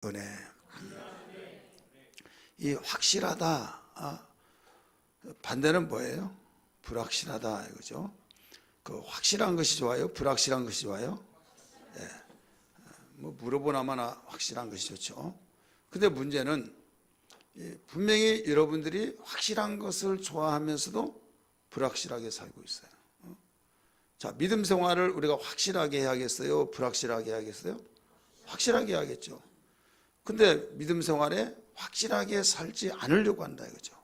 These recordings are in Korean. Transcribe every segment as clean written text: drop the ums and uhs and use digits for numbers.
은혜. 이 확실하다, 반대는 뭐예요? 불확실하다 이거죠. 그 확실한 것이 좋아요? 불확실한 것이 좋아요? 예. 뭐 물어보나마나 확실한 것이 좋죠. 근데 문제는 분명히 여러분들이 확실한 것을 좋아하면서도 불확실하게 살고 있어요. 자, 믿음 생활을 우리가 확실하게 해야겠어요? 불확실하게 해야겠어요? 확실하게 해야겠죠. 근데 믿음 생활에 확실하게 살지 않으려고 한다 이거죠.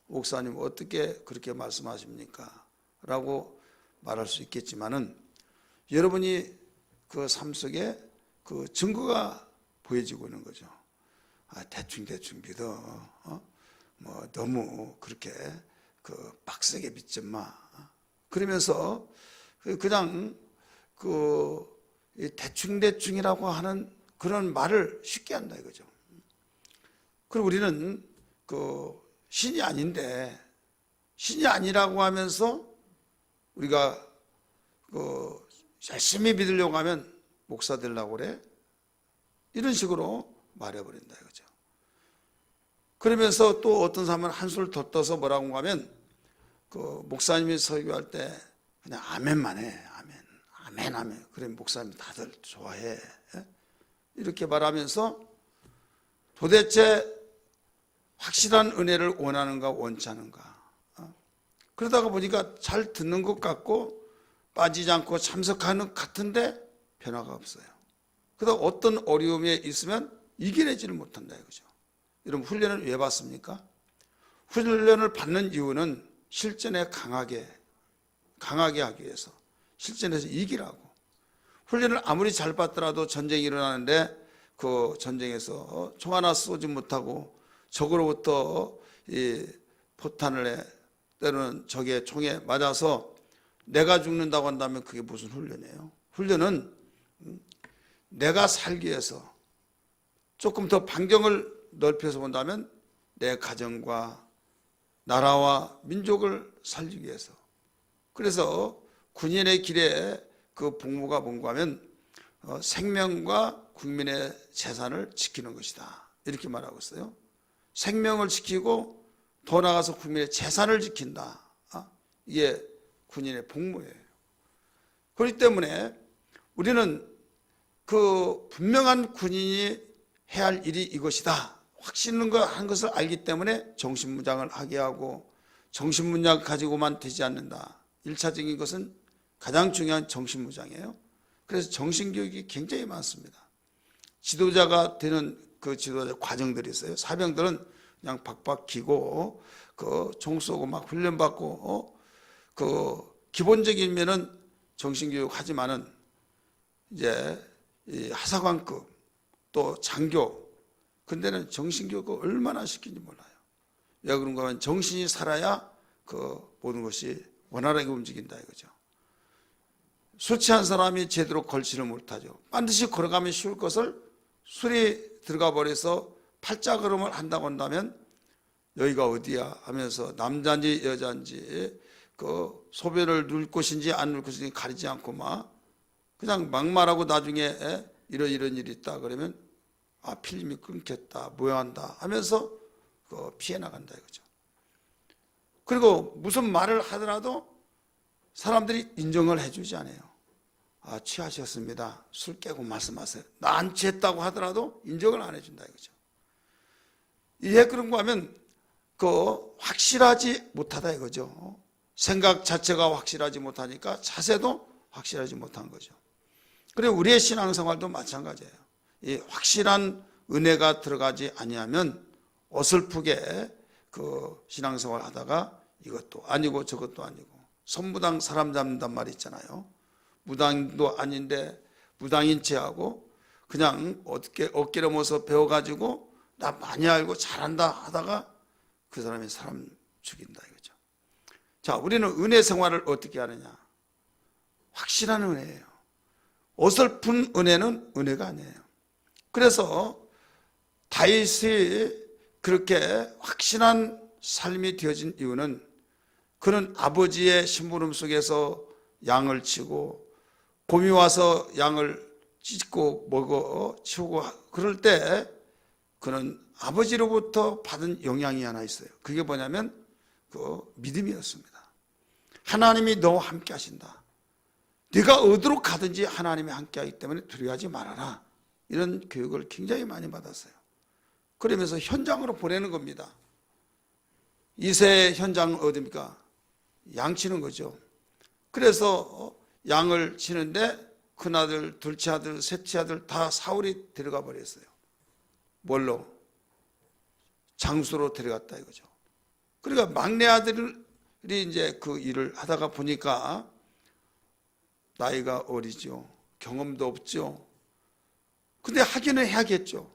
목사님 어떻게 그렇게 말씀하십니까? 라고 말할 수 있겠지만은 여러분이 그 삶 속에 그 증거가 보여지고 있는 거죠. 대충 믿어. 뭐 너무 그렇게 그 빡세게 믿지 마. 그러면서 그냥 그 대충이라고 하는 그런 말을 쉽게 한다 이거죠. 그리고 우리는 그 신이 아닌데 신이 아니라고 하면서 우리가 그 열심히 믿으려고 하면 목사 되려고 그래? 이런 식으로 말해버린다 이거죠. 그러면서 또 어떤 사람은 한술 더 떠서 뭐라고 하면 그 목사님이 설교할 때 그냥 아멘만 해. 아멘. 그래 목사님 다들 좋아해. 이렇게 말하면서 도대체 확실한 은혜를 원하는가 원치 않은가. 그러다가 보니까 잘 듣는 것 같고 빠지지 않고 참석하는 것 같은데 변화가 없어요. 그러다 어떤 어려움에 있으면 이겨내지를 못한다 이거죠. 여러분 훈련을 왜 받습니까? 훈련을 받는 이유는 실전에 강하게 하기 위해서, 실전에서 이기라고. 훈련을 아무리 잘 받더라도 전쟁이 일어나는데 그 전쟁에서 총 하나 쏘지 못하고 적으로부터 이 포탄을 해 때로는 적의 총에 맞아서 내가 죽는다고 한다면 그게 무슨 훈련이에요? 훈련은 내가 살기 위해서 조금 더 반경을 넓혀서 본다면 내 가정과 나라와 민족을 살리기 위해서. 그래서 군인의 길에 그 복무가 뭔가 하면 생명과 국민의 재산을 지키는 것이다 이렇게 말하고 있어요. 생명을 지키고 더 나아가서 국민의 재산을 지킨다. 이게 군인의 복무예요. 그렇기 때문에 우리는 그 분명한 군인이 해야 할 일이 이것이다 확신한 것을 알기 때문에 정신무장을 하게 하고 정신무장 가지고만 되지 않는다. 1차적인 것은 가장 중요한 정신무장이에요. 그래서 정신교육이 굉장히 많습니다. 지도자가 되는 그 지도자 과정들이 있어요. 사병들은 그냥 박박 기고 그 총 쏘고 막 훈련받고 그 기본적이면은 정신교육 하지만은 이제 이 하사관급 또 장교 근데는 정신교육을 얼마나 시키는지 몰라요. 왜 그런가 하면 정신이 살아야 그 모든 것이 원활하게 움직인다 이거죠. 술 취한 사람이 제대로 걸지를 못하죠. 반드시 걸어가면 쉬울 것을 술이 들어가 버려서 팔자걸음을 한다고 한다면 여기가 어디야 하면서 남자인지 여자인지 그 소변을 누울 곳인지 안 누울 곳인지 가리지 않고 막 그냥 막말하고 나중에 이런 일이 있다 그러면 필름이 끊겼다 모양한다 하면서 그 피해 나간다 이거죠. 그리고 무슨 말을 하더라도 사람들이 인정을 해주지 않아요. 취하셨습니다. 술 깨고 말씀하세요. 나 안 취했다고 하더라도 인정을 안 해준다 이거죠. 왜 그런가 하면 그 확실하지 못하다 이거죠. 생각 자체가 확실하지 못하니까 자세도 확실하지 못한 거죠. 그리고 우리의 신앙생활도 마찬가지예요. 이 확실한 은혜가 들어가지 아니하면 어설프게 그 신앙생활 하다가 이것도 아니고 저것도 아니고 선무당 사람 잡는단 말이 있잖아요. 무당도 아닌데 무당인 체하고 그냥 어떻게 어깨를 모서 배워가지고 나 많이 알고 잘한다 하다가 그 사람이 사람 죽인다 이거죠. 자, 우리는 은혜 생활을 어떻게 하느냐? 확실한 은혜예요. 어설픈 은혜는 은혜가 아니에요. 그래서 다윗이 그렇게 확실한 삶이 되어진 이유는 그는 아버지의 심부름 속에서 양을 치고 곰이 와서 양을 찢고 먹어 치우고 그럴 때 그는 아버지로부터 받은 영향이 하나 있어요. 그게 뭐냐면 그 믿음이었습니다. 하나님이 너와 함께 하신다. 네가 어디로 가든지 하나님이 함께 하기 때문에 두려워하지 말아라. 이런 교육을 굉장히 많이 받았어요. 그러면서 현장으로 보내는 겁니다. 이세 현장은 어디입니까? 양 치는 거죠. 그래서 양을 치는데 큰아들, 둘째 아들, 셋째 아들 다 사울이 데려가 버렸어요. 뭘로? 장수로 데려갔다 이거죠. 그러니까 막내 아들이 이제 그 일을 하다가 보니까 나이가 어리죠. 경험도 없죠. 근데 하기는 해야겠죠.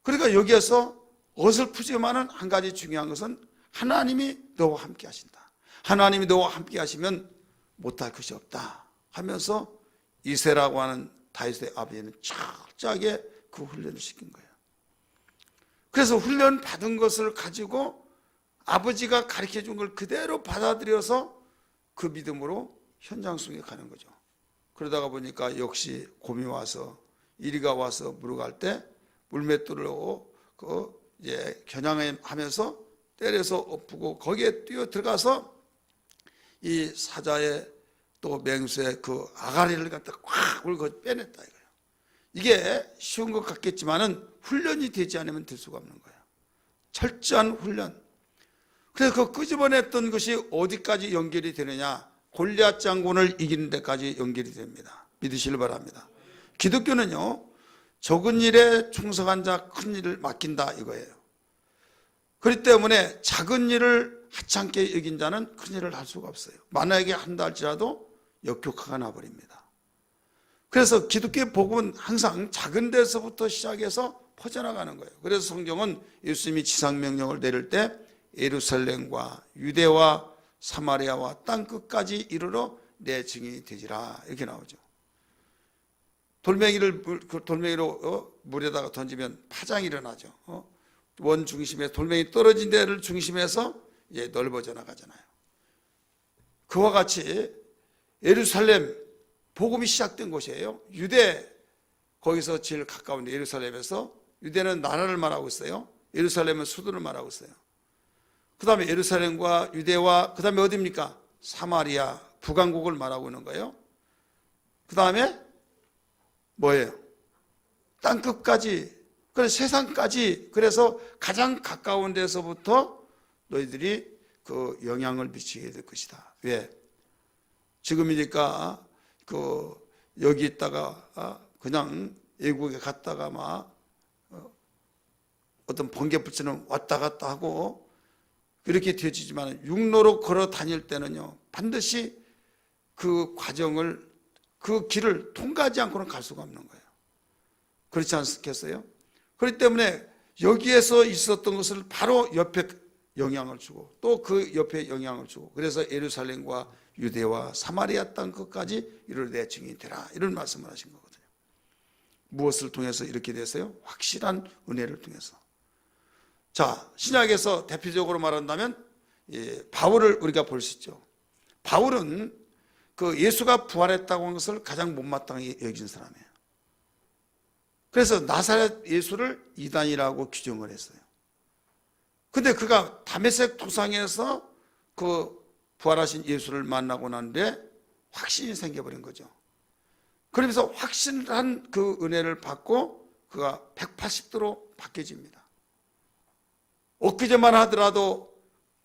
그러니까 여기에서 어설프지만은 한 가지 중요한 것은 하나님이 너와 함께 하신다. 하나님이 너와 함께 하시면 못할 것이 없다 하면서 이새라고 하는 다윗의 아버지는 철저하게 그 훈련을 시킨 거예요. 그래서 훈련 받은 것을 가지고 아버지가 가르쳐 준 걸 그대로 받아들여서 그 믿음으로 현장 속에 가는 거죠. 그러다가 보니까 역시 곰이 와서 이리가 와서 물어갈 때 물맷돌로 이제 겨냥하면서 때려서 엎고 거기에 뛰어 들어가서 이 사자의 또 맹수의 그 아가리를 갖다 꽉 물고 빼냈다 이거예요. 이게 쉬운 것 같겠지만은 훈련이 되지 않으면 될 수가 없는 거예요. 철저한 훈련. 그래서 그 끄집어냈던 것이 어디까지 연결이 되느냐? 골리앗 장군을 이기는 데까지 연결이 됩니다. 믿으시길 바랍니다. 기독교는요, 적은 일에 충성한 자 큰 일을 맡긴다 이거예요. 그렇기 때문에 작은 일을 하찮게 여긴 자는 큰 일을 할 수가 없어요. 만약에 한다 할지라도 역효과가 나버립니다. 그래서 기독교의 복음은 항상 작은 데서부터 시작해서 퍼져나가는 거예요. 그래서 성경은 예수님이 지상명령을 내릴 때 예루살렘과 유대와 사마리아와 땅끝까지 이르러 내 증인이 되지라 이렇게 나오죠. 돌멩이로 물에다가 던지면 파장이 일어나죠. 원 중심에 돌멩이 떨어진 데를 중심해서 이제 넓어져 나가잖아요. 그와 같이 예루살렘 복음이 시작된 곳이에요. 유대 거기서 제일 가까운 예루살렘에서 유대는 나라를 말하고 있어요. 예루살렘은 수도를 말하고 있어요. 그 다음에 예루살렘과 유대와 그 다음에 어디입니까? 사마리아 북왕국을 말하고 있는 거예요. 그 다음에 뭐예요? 땅끝까지, 그래서 세상까지. 그래서 가장 가까운 데서부터 너희들이 그 영향을 미치게 될 것이다. 왜? 지금이니까 여기 있다가 그냥 외국에 갔다가 막 어떤 번개불처럼 왔다 갔다 하고 그렇게 되지만 육로로 걸어 다닐 때는요, 반드시 그 과정을, 그 길을 통과하지 않고는 갈 수가 없는 거예요. 그렇지 않겠어요? 그렇기 때문에 여기에서 있었던 것을 바로 옆에 영향을 주고 또 그 옆에 영향을 주고, 그래서 예루살렘과 유대와 사마리아 땅 끝까지 이를 내 증인이 되라 이런 말씀을 하신 거거든요. 무엇을 통해서 이렇게 됐어요? 확실한 은혜를 통해서. 자, 신약에서 대표적으로 말한다면 바울을 우리가 볼 수 있죠. 바울은 그 예수가 부활했다고 한 것을 가장 못마땅히 여긴 사람이에요. 그래서 나사렛 예수를 이단이라고 규정을 했어요. 근데 그가 다메섹 도상에서 그 부활하신 예수를 만나고 난 뒤에 확신이 생겨버린 거죠. 그러면서 확신한 그 은혜를 받고 그가 180도로 바뀌어집니다. 엊그제만 하더라도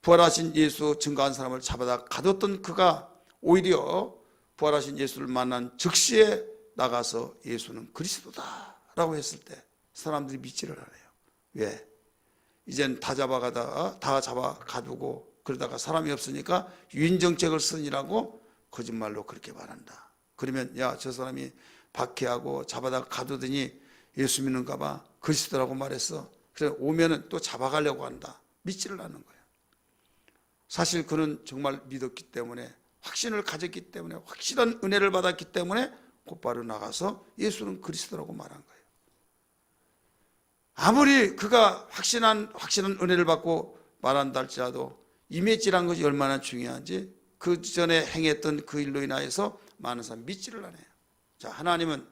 부활하신 예수 증거한 사람을 잡아다 가뒀던 그가 오히려 부활하신 예수를 만난 즉시에 나가서 예수는 그리스도다라고 했을 때 사람들이 믿지를 않아요. 왜? 이젠 다 잡아 가두고 그러다가 사람이 없으니까 유인정책을 쓰니라고 거짓말로 그렇게 말한다. 그러면 야, 저 사람이 박해하고 잡아다 가두더니 예수 믿는가 봐, 그리스도라고 말했어. 그래서 오면은 또 잡아가려고 한다. 믿지를 않는 거예요. 사실 그는 정말 믿었기 때문에, 확신을 가졌기 때문에, 확실한 은혜를 받았기 때문에 곧바로 나가서 예수는 그리스도라고 말한 거예요. 아무리 그가 확신한 은혜를 받고 말한다 할지라도 이미지란 것이 얼마나 중요한지 그 전에 행했던 그 일로 인하여서 많은 사람이 믿지를 않아요. 자, 하나님은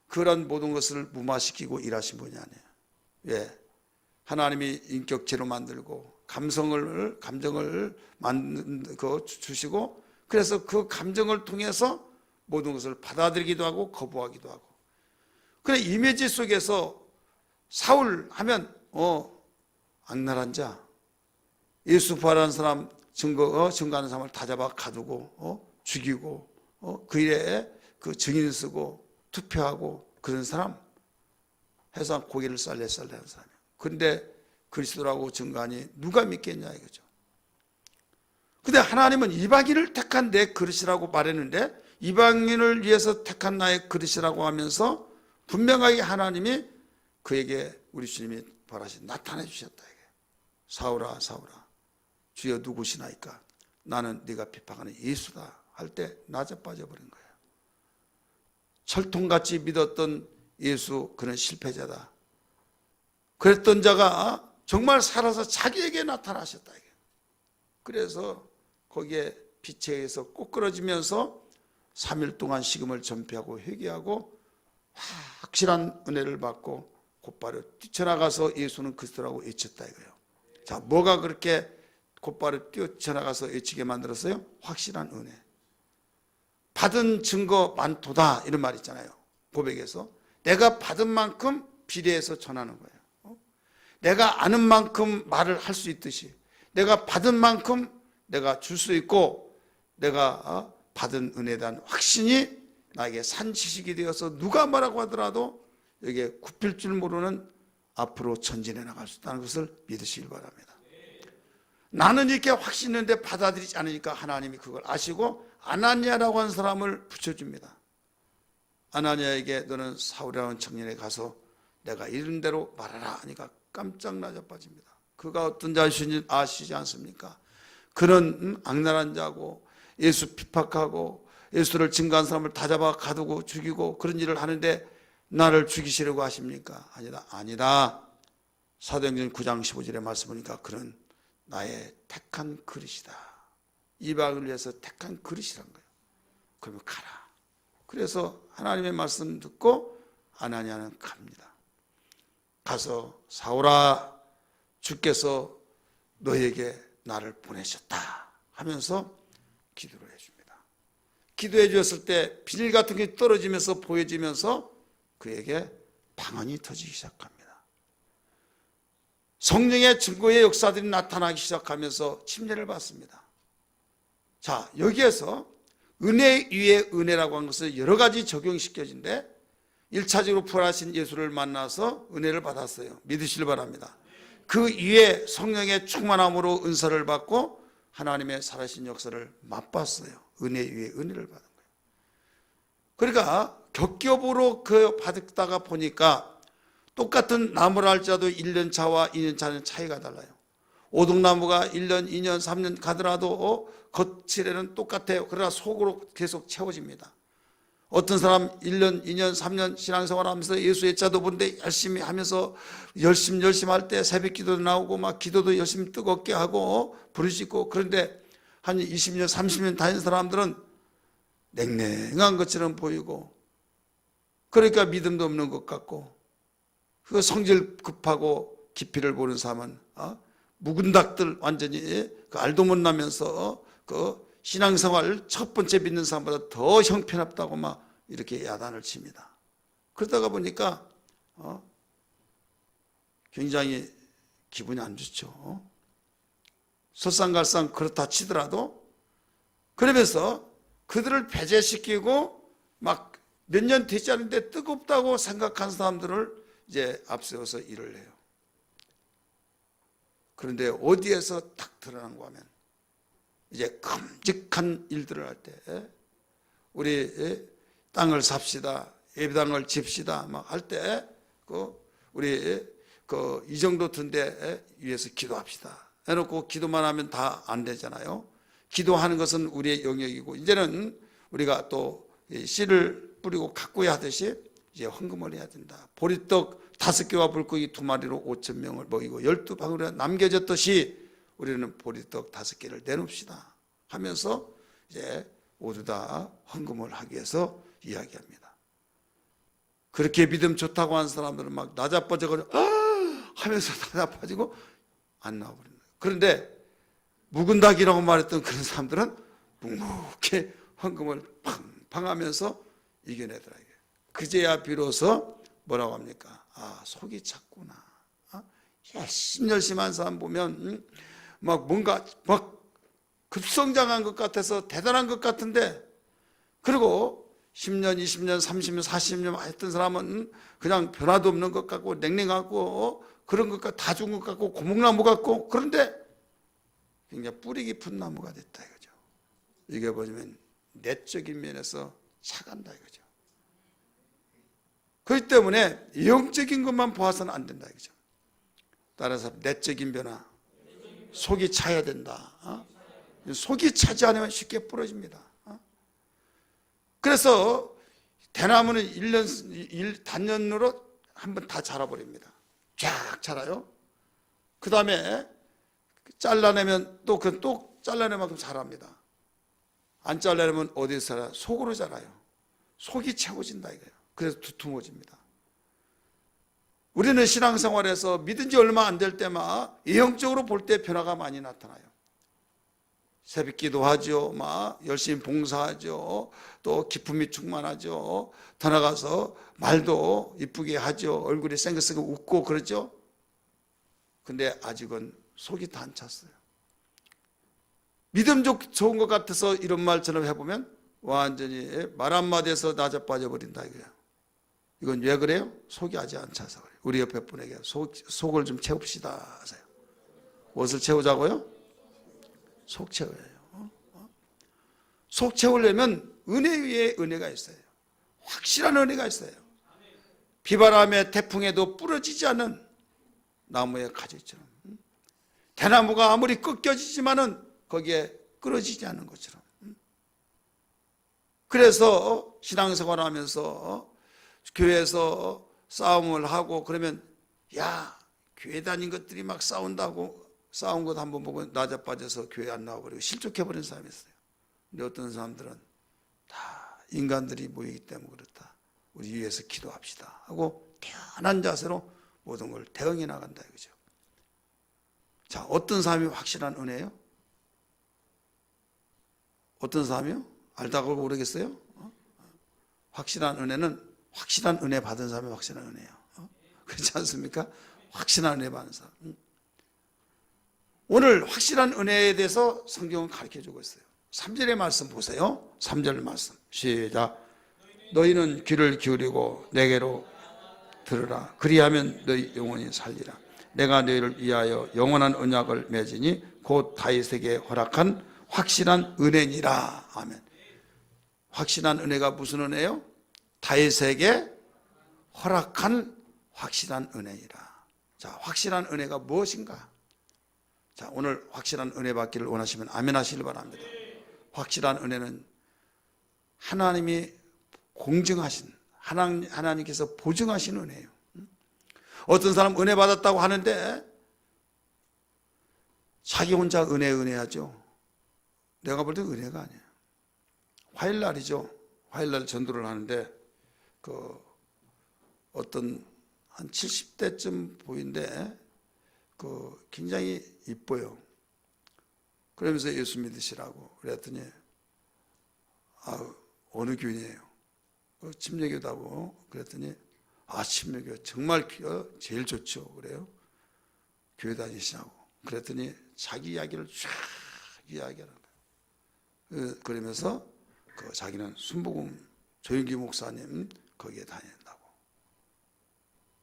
그런 모든 것을 무마시키고 일하신 분이 아니에요. 예, 하나님이 인격체로 만들고 감정을 주시고, 그래서 그 감정을 통해서 모든 것을 받아들이기도 하고 거부하기도 하고. 그래, 이미지 속에서 사울 하면 악랄한 자, 예수 부활한 사람 증거하는 사람을 다 잡아 가두고 죽이고 그 일에 그 증인 쓰고 투표하고 그런 사람 해서 고개를 쌀래쌀래하는 사람이에요. 그런데 그리스도라고 증거하니 누가 믿겠냐 이거죠. 근데 하나님은 이방인을 택한 내 그릇이라고 말했는데, 이방인을 위해서 택한 나의 그릇이라고 하면서 분명하게 하나님이 그에게 우리 주님이 벌하신 나타내 주셨다. 이게 사울아 사울아 주여 누구시나이까? 나는 네가 비판하는 예수다 할 때 낮아 빠져버린 거예요. 철통같이 믿었던 예수, 그는 실패자다. 그랬던 자가 정말 살아서 자기에게 나타나셨다. 그래서 거기에 빛에 의해서 꼬꾸러지면서 3일 동안 식음을 전폐하고 회개하고 확실한 은혜를 받고 곧바로 뛰쳐나가서 예수는 그리스도라고 외쳤다 이거예요. 자, 뭐가 그렇게 곧바로 뛰쳐나가서 외치게 만들었어요? 확실한 은혜. 받은 증거 많도다 이런 말 있잖아요. 고백에서 내가 받은 만큼 비례해서 전하는 거예요. 내가 아는 만큼 말을 할 수 있듯이 내가 받은 만큼 내가 줄 수 있고, 내가 받은 은혜에 대한 확신이 나에게 산 지식이 되어서 누가 뭐라고 하더라도 여기에 굽힐 줄 모르는 앞으로 전진해 나갈 수 있다는 것을 믿으시길 바랍니다. 나는 이렇게 확신 있는데 받아들이지 않으니까 하나님이 그걸 아시고 아나니아라고 하는 사람을 붙여줍니다. 아나니아에게 너는 사울이라는 청년에 가서 내가 이런 대로 말하라 하니까 깜짝 낮아 빠집니다. 그가 어떤 자신지 아시지 않습니까? 그는 악랄한 자고 예수 핍박하고 예수를 증거한 사람을 다 잡아 가두고 죽이고 그런 일을 하는데 나를 죽이시려고 하십니까? 아니다. 사도행전 9장 15절의 말씀 보니까 그는 나의 택한 그릇이다. 이방을 위해서 택한 그릇이란 거예요. 그러면 가라. 그래서 하나님의 말씀 듣고 아나니아는 갑니다. 가서 사울아 주께서 너에게 나를 보내셨다 하면서 기도를 해줍니다. 기도해 주었을 때 비닐 같은 게 떨어지면서 보여지면서 그에게 방언이 터지기 시작합니다. 성령의 증거의 역사들이 나타나기 시작하면서 침례를 받습니다. 자, 여기에서 은혜 위에 은혜라고 하는 것을 여러 가지 적용시켜진데 1차적으로 부활하신 예수를 만나서 은혜를 받았어요. 믿으시길 바랍니다. 그 위에 성령의 충만함으로 은사를 받고 하나님의 살아신 역사를 맛봤어요. 은혜 위에 은혜를 받은 거예요. 그러니까 겹겹으로 그 받다가 보니까 똑같은 나무라 할지라도 1년 차와 2년 차는 차이가 달라요. 오동나무가 1년, 2년, 3년 가더라도 겉칠에는 똑같아요. 그러나 속으로 계속 채워집니다. 어떤 사람 1년, 2년, 3년 신앙생활 하면서 예수 예자도 보는데 열심히 하면서 열심히 할 때 새벽 기도도 나오고 막 기도도 열심히 뜨겁게 하고 부르짖고, 그런데 한 20년, 30년 다닌 사람들은 냉랭한 것처럼 보이고, 그러니까 믿음도 없는 것 같고, 그 성질 급하고 깊이를 보는 사람은 묵은 닭들 완전히 그 알도 못 나면서 그 신앙생활 첫 번째 믿는 사람보다 더 형편없다고 막 이렇게 야단을 칩니다. 그러다가 보니까 굉장히 기분이 안 좋죠. 설상갈상 그렇다 치더라도, 그러면서 그들을 배제시키고 막 몇 년 되지 않은데 뜨겁다고 생각한 사람들을 이제 앞세워서 일을 해요. 그런데 어디에서 딱 드러난가 하면 이제 끔찍한 일들을 할 때, 우리 땅을 삽시다, 예배당을 집시다 막 할 때 우리 이 정도 든데 위해서 기도합시다 해놓고 기도만 하면 다 안 되잖아요. 기도하는 것은 우리의 영역이고, 이제는 우리가 또 씨를 뿌리고 가꾸야 하듯이 이제 헌금을 해야 된다. 보리떡 5개와 물고기 2마리로 5,000명을 먹이고 12방울이 남겨졌듯이 우리는 보리떡 5개를 내놓읍시다 하면서 이제 모두 다 헌금을 하기 위해서 이야기합니다. 그렇게 믿음 좋다고 하는 사람들은 막 나자빠져가지고 하면서 다 나빠지고 안 나와버린다. 그런데 묵은 닭이라고 말했던 그런 사람들은 묵묵히 헌금을 팡팡 하면서 이겨내더라. 그제야 비로소 뭐라고 합니까? 아, 속이 찼구나. 열심히 한 사람 보면 막 뭔가 막 급성장한 것 같아서 대단한 것 같은데, 그리고 10년, 20년, 30년, 40년 했던 사람은 그냥 변화도 없는 것 같고 냉랭하고 그런 것 같고 다 죽은 것 같고 고목나무 같고, 그런데 굉장히 뿌리 깊은 나무가 됐다 이거죠. 이게 보시면 내적인 면에서 차간다 이거죠. 그렇기 때문에 영적인 것만 보아서는 안 된다 이거죠. 따라서 내적인 변화, 속이 차야 된다. 속이 차지 않으면 쉽게 부러집니다. 그래서 대나무는 1년 단년으로 한번 다 자라버립니다. 쫙 자라요. 그 다음에 잘라내면 또 잘라낼 만큼 자랍니다. 안 잘라내면 어디서 자라요? 속으로 자라요. 속이 채워진다 이거예요. 그래서 두툼해집니다. 우리는 신앙생활에서 믿은 지 얼마 안 될 때만 영적으로 볼 때 변화가 많이 나타나요. 새벽 기도하죠. 막 열심히 봉사하죠. 또 기쁨이 충만하죠. 더 나가서 말도 이쁘게 하죠. 얼굴이 생긋생긋 웃고 그러죠. 근데 아직은 속이 다 안 찼어요. 믿음 좋은 것 같아서 이런 말처럼 해보면 완전히 말 한마디에서 낮아 빠져버린다 이거예요. 이건 왜 그래요? 속이 아직 안 차서 그래요. 우리 옆에 분에게 속을 좀 채웁시다 하세요. 무엇을 채우자고요? 속 채워요. 속 채우려면 은혜 위에 은혜가 있어요. 확실한 은혜가 있어요. 비바람에 태풍에도 부러지지 않는 나무의 가지처럼, 대나무가 아무리 꺾여지지만은 거기에 끊어지지 않는 것처럼. 그래서 신앙생활 하면서 교회에서 싸움을 하고 그러면 야, 교회 다닌 것들이 막 싸운다고 싸운 것 한번 보고 낮아빠져서 교회 안 나와버리고 실족해버린 사람이 있어요. 근데 어떤 사람들은 다 인간들이 모이기 때문에 그렇다, 우리 위해서 기도합시다 하고 편한 자세로 모든 걸 대응해 나간다 이거죠. 자, 어떤 사람이 확실한 은혜예요? 어떤 사람이요? 알다고 모르겠어요? 확실한 은혜는 확실한 은혜 받은 사람이 확실한 은혜예요. 그렇지 않습니까? 확실한 은혜 받은 사람. 오늘 확실한 은혜에 대해서 성경은 가르쳐주고 있어요. 3절의 말씀 보세요. 3절 말씀 시작. 너희는 귀를 기울이고 내게로 들으라. 그리하면 너희 영혼이 살리라. 내가 너희를 위하여 영원한 언약을 맺으니 곧 다윗에게 허락한 확실한 은혜니라. 아멘. 확실한 은혜가 무슨 은혜요? 다윗에게 허락한 확실한 은혜이라. 자, 확실한 은혜가 무엇인가? 자, 오늘 확실한 은혜 받기를 원하시면 아멘 하시길 바랍니다. 확실한 은혜는 하나님이 공증하신, 하나님께서 보증하신 은혜예요. 어떤 사람 은혜 받았다고 하는데 자기 혼자 은혜하죠. 내가 볼 때 은혜가 아니에요. 화요일날이죠. 화요일날 전도를 하는데 어떤 한 70대쯤 보이는데 굉장히 이뻐요. 그러면서 예수 믿으시라고 그랬더니 어느 교인이에요? 침례교다고 그랬더니 침례교 정말 제일 좋죠. 그래요? 교회 다니시냐고 그랬더니 자기 이야기를 쫙 이야기하는 거예요. 그러면서 자기는 순복음 조영기 목사님 거기에 다닌다고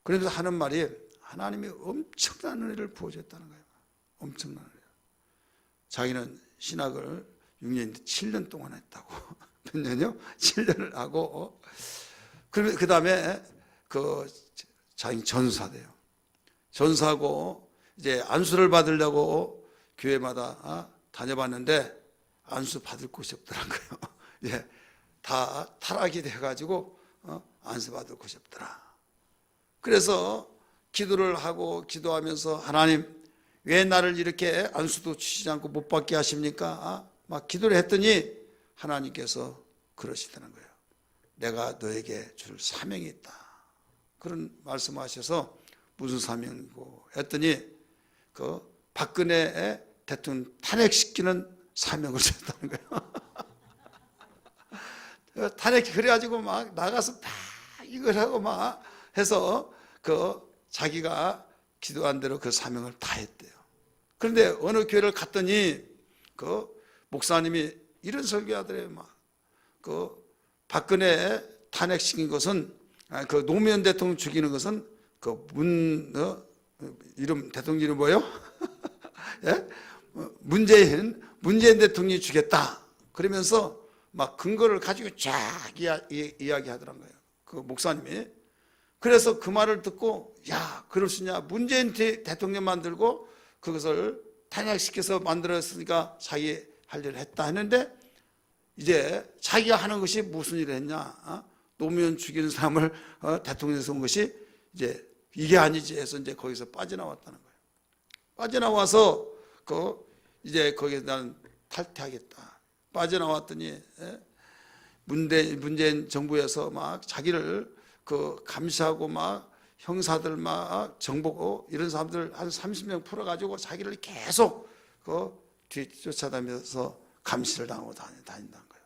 그러면서 하는 말이 하나님이 엄청난 은혜를 부어줬다는 거예요. 엄청난 은혜. 자기는 신학을 6년, 7년 동안 했다고. 몇 년이요? 7년을 하고 그러면 그 다음에 자기 전사돼요. 전사하고 이제 안수를 받으려고 교회마다 다녀봤는데 안수 받을 곳이 없더라고요. 예, 다 타락이 돼가지고 안수 받을 곳이 없더라. 그래서 기도를 하고 기도하면서 하나님 왜 나를 이렇게 안수도 주시지 않고 못 받게 하십니까? 막 기도를 했더니 하나님께서 그러시다는 거예요. 내가 너에게 줄 사명이 있다. 그런 말씀하셔서 무슨 사명이고 했더니 그 박근혜 대통령 탄핵시키는 사명을 줬다는 거예요. 탄핵 그래가지고 막 나가서 다 이걸 하고 막 해서 그 자기가 기도한 대로 그 사명을 다 했대요. 그런데 어느 교회를 갔더니 그 목사님이 이런 설교하더래요. 막 그 박근혜 탄핵시킨 것은 그 노무현 대통령 죽이는 것은 그 이름 대통령 이름 뭐예요? 예? 문재인 대통령이 죽였다. 그러면서 막 근거를 가지고 쫙 이야기하더란 거예요. 그 목사님이. 그래서 그 말을 듣고 야, 그럴 수 있냐? 문재인 대통령 만들고 그것을 탄핵시켜서 만들었으니까 자기 할 일을 했다 했는데 이제 자기가 하는 것이 무슨 일을 했냐? 노무현 죽이는 사람을 대통령에서 온 것이 이제 이게 아니지 해서 이제 거기서 빠져나왔다는 거예요. 빠져나와서 이제 거기에 나는 탈퇴하겠다. 빠져나왔더니 문재인 정부에서 막 자기를 감시하고 막 형사들 막 정보고 이런 사람들 한 30명 풀어가지고 자기를 계속 뒤쫓아다니면서 감시를 당하고 다닌다는 거예요.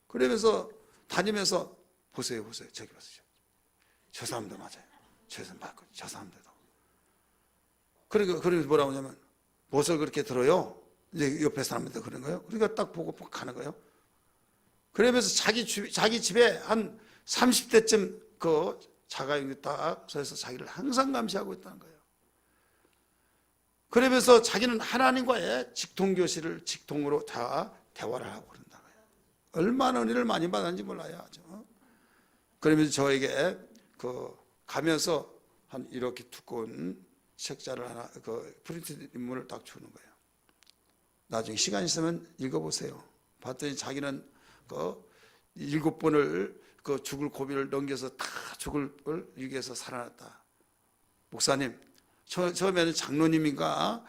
그러면서 다니면서 보세요. 저기 보세요. 저 사람도 맞아요. 저 사람들도. 그러니까 뭐라고 하냐면 무엇을 그렇게 들어요? 이제 옆에 사람한테 그런 거예요. 그러니까 딱 보고 가는 거예요. 그러면서 자기 집에 한 30대쯤 그 자가용이 딱 서서 자기를 항상 감시하고 있다는 거예요. 그러면서 자기는 하나님과의 직통으로 다 대화를 하고 그런다는 거예요. 얼마나 은혜를 많이 받았는지 몰라요. 아주. 그러면서 저에게 가면서 한 이렇게 두꺼운 책자를 하나, 프린트 인물을 딱 주는 거예요. 나중에 시간 있으면 읽어보세요. 봤더니 자기는 7번을 죽을 고비를 넘겨서 다 죽을 위기에서 살아났다. 목사님, 처음에는 장로님인가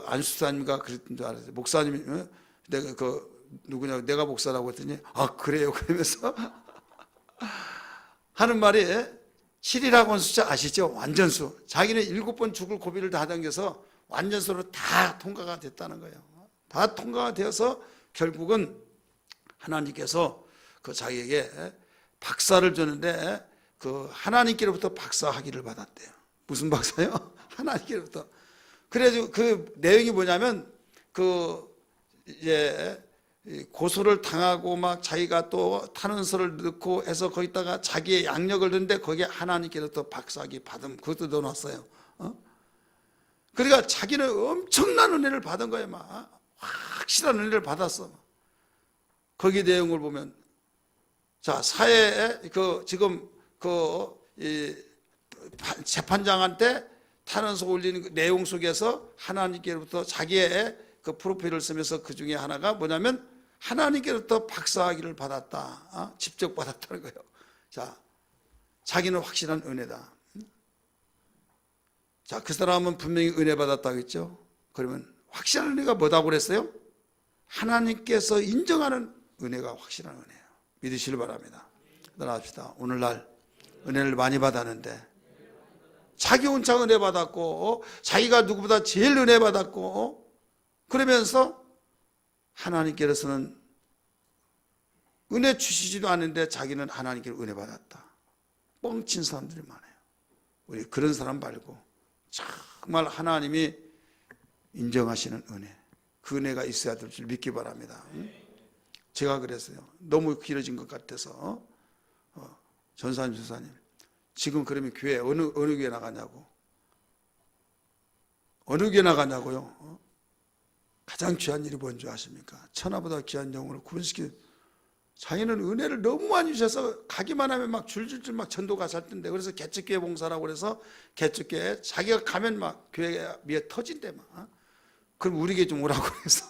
안수사님인가 그랬던 줄 알았어요. 목사님이 내가 누구냐고 내가 목사라고 했더니 그래요. 그러면서 하는 말이 7이라고 숫자 아시죠? 완전수. 자기는 7번 죽을 고비를 다 당겨서 완전수로 다 통과가 됐다는 거예요. 다 통과가 되어서 결국은 하나님께서 자기에게 박사를 주는데 하나님께로부터 박사학위를 받았대요. 무슨 박사요? 하나님께로부터. 그래가지고 그 내용이 뭐냐면 이제 고소를 당하고 막 자기가 또 탄원서를 넣고 해서 거기다가 자기의 양력을 넣는데 거기에 하나님께로부터 박사학위 받음 그것도 넣어놨어요. 그러니까 자기는 엄청난 은혜를 받은 거예요. 막 확실한 은혜를 받았어. 거기 내용을 보면 자 사회에 지금 재판장한테 탄원서 올리는 그 내용 속에서 하나님께로부터 자기의 프로필을 쓰면서 그 중에 하나가 뭐냐면 하나님께로부터 박사학위를 받았다. 직접 받았다는 거예요. 자, 자기는 확실한 은혜다. 자, 그 사람은 분명히 은혜 받았다고 했죠. 그러면 확실한 은혜가 뭐다고 그랬어요? 하나님께서 인정하는 은혜가 확실한 은혜예요. 믿으시길 바랍니다. 따라합시다. 오늘날 은혜를 많이 받았는데 자기 혼자 은혜 받았고 자기가 누구보다 제일 은혜 받았고 그러면서 하나님께서는 은혜 주시지도 않는데 자기는 하나님께 은혜 받았다. 뻥친 사람들이 많아요. 우리 그런 사람 말고 정말 하나님이 인정하시는 은혜, 그 은혜가 있어야 될 줄 믿기 바랍니다. 제가 그랬어요. 너무 길어진 것 같아서 전사님, 주사님 지금 그러면 교회 어느 교회 나가냐고. 어느 교회 나가냐고요. 가장 귀한 일이 뭔지 아십니까? 천하보다 귀한 영혼을 구원시키는. 자기는 은혜를 너무 많이 주셔서 가기만 하면 막 줄줄줄 막 전도가 잘 뜬대. 그래서 개척교회 봉사라고 그래서 개척교회 자기가 가면 막 교회가 미어 터진대 막. 그럼 우리 교회 좀 오라고 해서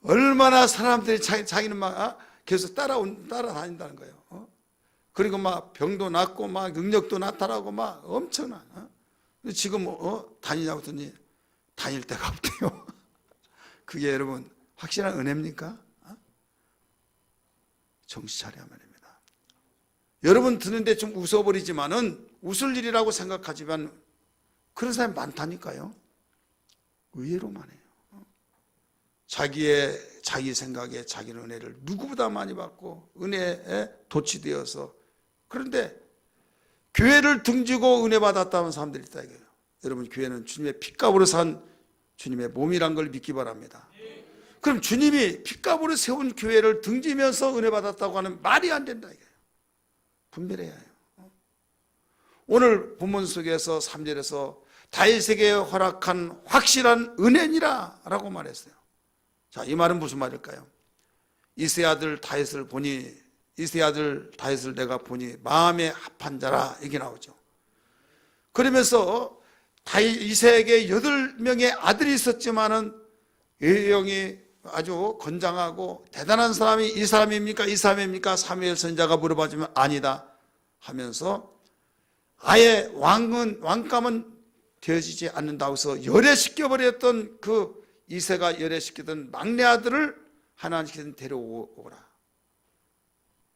얼마나 사람들이 자기는 막 계속 따라다닌다는 거예요. 그리고 막 병도 낫고 막 능력도 나타나고 막 엄청나. 근데 지금 다니냐고 했더니 다닐 데가 없대요. 그게 여러분 확실한 은혜입니까? 정신 차려야 말입니다. 여러분 듣는데 좀 웃어버리지만은 웃을 일이라고 생각하지만 그런 사람이 많다니까요. 의외로 많아요. 자기 생각에 자기는 은혜를 누구보다 많이 받고 은혜에 도취되어서, 그런데 교회를 등지고 은혜 받았다는 사람들이 있다 이거예요. 여러분, 교회는 주님의 핏값으로 산 주님의 몸이란 걸 믿기 바랍니다. 그럼 주님이 핏값으로 세운 교회를 등지면서 은혜 받았다고 하는 말이 안 된다 이거예요. 분별해야 해요. 오늘 본문 속에서 3절에서 다윗에게 허락한 확실한 은혜니라 라고 말했어요. 자, 이 말은 무슨 말일까요? 이새의 아들 다윗을 내가 보니 마음에 합한 자라, 이게 나오죠. 그러면서 이새에게 8명의 아들이 있었지만은 외형이 아주 건장하고 대단한 사람이 이 사람입니까? 이 사람입니까? 사무엘 선지자가 물어봐주면 아니다 하면서 아예 왕감은 되어지지 않는다고 해서 열애시켜버렸던 그 이새가 열애시키던 막내 아들을 하나님께서 데려오라.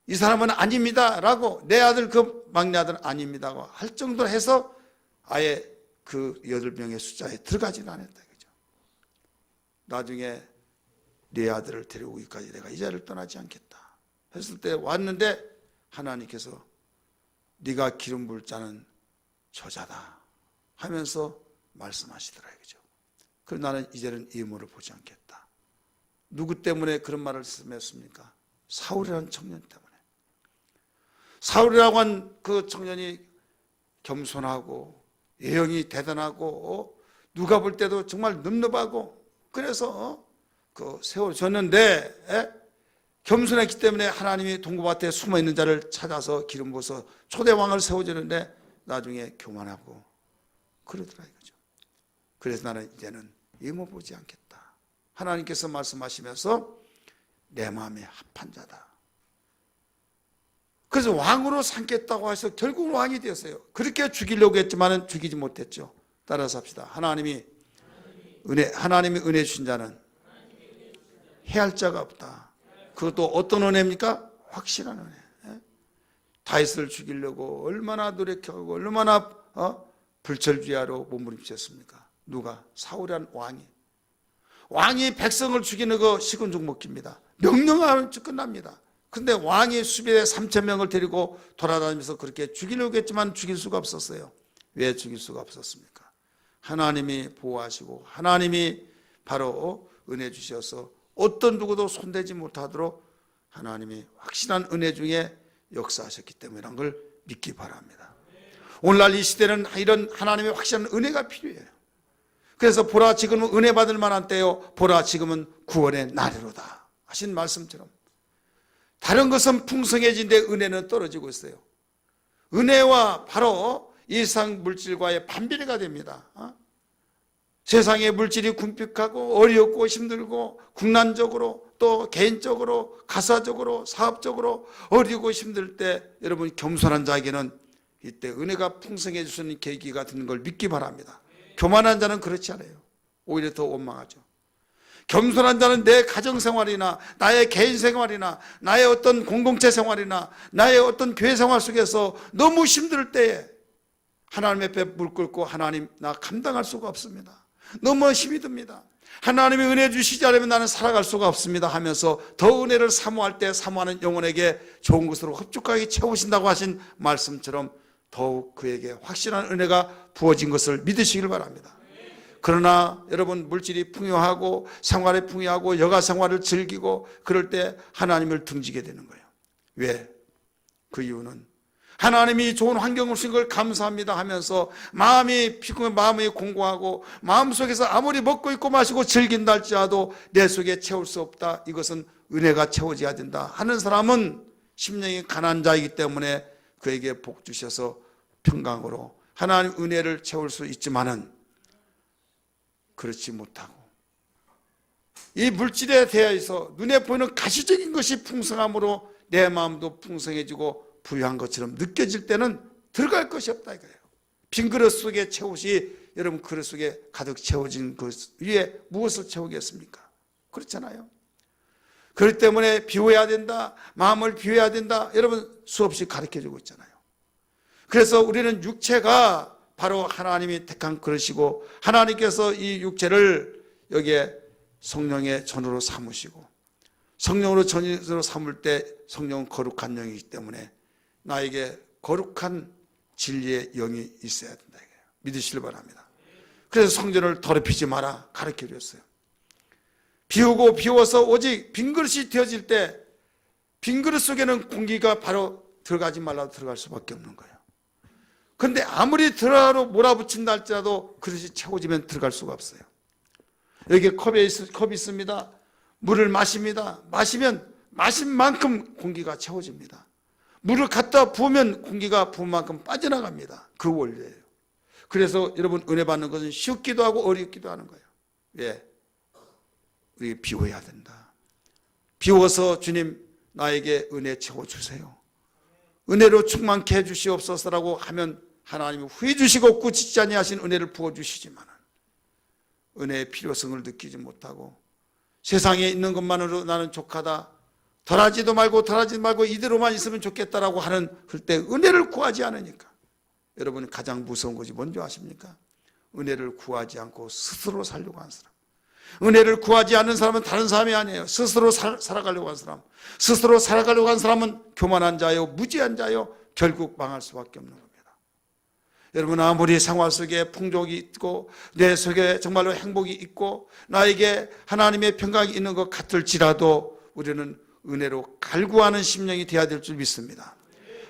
이 사람은 아닙니다 라고, 내 아들 그 막내 아들은 아닙니다고 할 정도로 해서 아예 그 8명의 숫자에 들어가지는 않았다 그죠. 나중에 네 아들을 데려오기까지 내가 이 자리를 떠나지 않겠다 했을 때 왔는데 하나님께서 네가 기름 부을 자는 저자다 하면서 말씀하시더라 그죠. 그럼 나는 이제는 이 유물을 보지 않겠다. 누구 때문에 그런 말을 했습니까? 사울이라는 청년 때문에. 사울이라고 한 그 청년이 겸손하고 예형이 대단하고 누가 볼 때도 정말 늠름하고, 그래서 세워줬는데 겸손했기 때문에 하나님이 동고밭에 숨어있는 자를 찾아서 기름 부어서 초대왕을 세워주는데 나중에 교만하고 그러더라 이거죠. 그래서 나는 이제는 이모 보지 않겠다. 하나님께서 말씀하시면서 내 마음에 합한 자다. 그래서 왕으로 삼겠다고 해서 결국 왕이 되었어요. 그렇게 죽이려고 했지만 죽이지 못했죠. 따라서 합시다. 하나님이 은혜 주신 자는 해할 자가 없다. 그것도 어떤 은혜입니까? 확실한 은혜. 다윗을 죽이려고 얼마나 노력하고 얼마나 불철주야로 몸부림쳤습니까? 누가? 사울이란 왕이 백성을 죽이는 거 식은죽 먹기입니다. 명령하면 끝납니다. 근데 왕이 수비대 3,000명을 데리고 돌아다니면서 그렇게 죽이려고 했지만 죽일 수가 없었어요. 왜 죽일 수가 없었습니까? 하나님이 보호하시고 하나님이 바로 은혜 주셔서 어떤 누구도 손대지 못하도록 하나님이 확실한 은혜 중에 역사하셨기 때문이라는 걸 믿기 바랍니다. 오늘날 이 시대는 이런 하나님의 확실한 은혜가 필요해요. 그래서 보라 지금은 은혜 받을 만한 때요, 보라 지금은 구원의 날이로다 하신 말씀처럼 다른 것은 풍성해진데 은혜는 떨어지고 있어요. 은혜와 바로 이 세상 물질과의 반비례가 됩니다. 세상의 물질이 궁핍하고 어렵고 힘들고 국난적으로 또 개인적으로 가사적으로 사업적으로 어렵고 힘들 때 여러분 겸손한 자에게는 이때 은혜가 풍성해 주시는 계기가 되는 걸 믿기 바랍니다. 교만한 자는 그렇지 않아요. 오히려 더 원망하죠. 겸손한 자는 내 가정생활이나 나의 개인생활이나 나의 어떤 공동체 생활이나 나의 어떤 교회 생활 속에서 너무 힘들 때에 하나님 앞에 물 끓고 하나님 나 감당할 수가 없습니다. 너무 힘이 듭니다. 하나님이 은혜 주시지 않으면 나는 살아갈 수가 없습니다 하면서 더 은혜를 사모할 때 사모하는 영혼에게 좋은 것으로 흡족하게 채우신다고 하신 말씀처럼 더욱 그에게 확실한 은혜가 부어진 것을 믿으시길 바랍니다. 그러나 여러분 물질이 풍요하고 생활이 풍요하고 여가 생활을 즐기고 그럴 때 하나님을 등지게 되는 거예요. 왜? 그 이유는 하나님이 좋은 환경을 주신 걸 감사합니다 하면서 마음이 피곤해 마음이 공고하고 마음속에서 아무리 먹고 있고 마시고 즐긴다 할지라도 내 속에 채울 수 없다. 이것은 은혜가 채워져야 된다 하는 사람은 심령이 가난한 자이기 때문에 그에게 복 주셔서 평강으로 하나님 은혜를 채울 수 있지만은 그렇지 못하고 이 물질에 대해서 눈에 보이는 가시적인 것이 풍성함으로 내 마음도 풍성해지고 부유한 것처럼 느껴질 때는 들어갈 것이 없다 이거예요. 빈 그릇 속에 채우시 여러분 그릇 속에 가득 채워진 그 위에 무엇을 채우겠습니까? 그렇잖아요. 그렇기 때문에 비워야 된다, 마음을 비워야 된다, 여러분 수없이 가르쳐주고 있잖아요. 그래서 우리는 육체가 바로 하나님이 택한 그릇이고, 하나님께서 이 육체를 여기에 성령의 전으로 삼으시고, 성령으로 전으로 삼을 때 성령은 거룩한 영이기 때문에 나에게 거룩한 진리의 영이 있어야 된다, 믿으시길 바랍니다. 그래서 성전을 더럽히지 마라 가르쳐 줬어요. 비우고 비워서 오직 빈 그릇이 되어질 때 빈 그릇 속에는 공기가 바로 들어가지 말라도 들어갈 수밖에 없는 거예요. 그런데 아무리 들어가로 몰아붙인다 할지라도 그릇이 채워지면 들어갈 수가 없어요. 여기 컵이 있습니다. 물을 마십니다. 마시면 마신 만큼 공기가 채워집니다. 물을 갖다 부으면 공기가 부은 만큼 빠져나갑니다. 그 원리예요. 그래서 여러분, 은혜 받는 것은 쉽기도 하고 어렵기도 하는 거예요. 왜? 우리 비워야 된다. 비워서 주님 나에게 은혜 채워주세요, 은혜로 충만케 해주시옵소서라고 하면 하나님이 후회 주시고 꾸짖지 아니하신 은혜를 부어주시지만 은혜의 필요성을 느끼지 못하고 세상에 있는 것만으로 나는 족하다, 덜하지도 말고 이대로만 있으면 좋겠다라고 하는 그때 은혜를 구하지 않으니까, 여러분 가장 무서운 것이 뭔지 아십니까? 은혜를 구하지 않고 스스로 살려고 하는 사람. 은혜를 구하지 않는 사람은 다른 사람이 아니에요. 스스로 살아가려고 하는 사람. 스스로 살아가려고 하는 사람은 교만한 자요, 무지한 자요, 결국 망할 수밖에 없는 겁니다. 여러분, 아무리 생활 속에 풍족이 있고 내 속에 정말로 행복이 있고 나에게 하나님의 평강이 있는 것 같을지라도 우리는 은혜로 갈구하는 심령이 되어야 될 줄 믿습니다.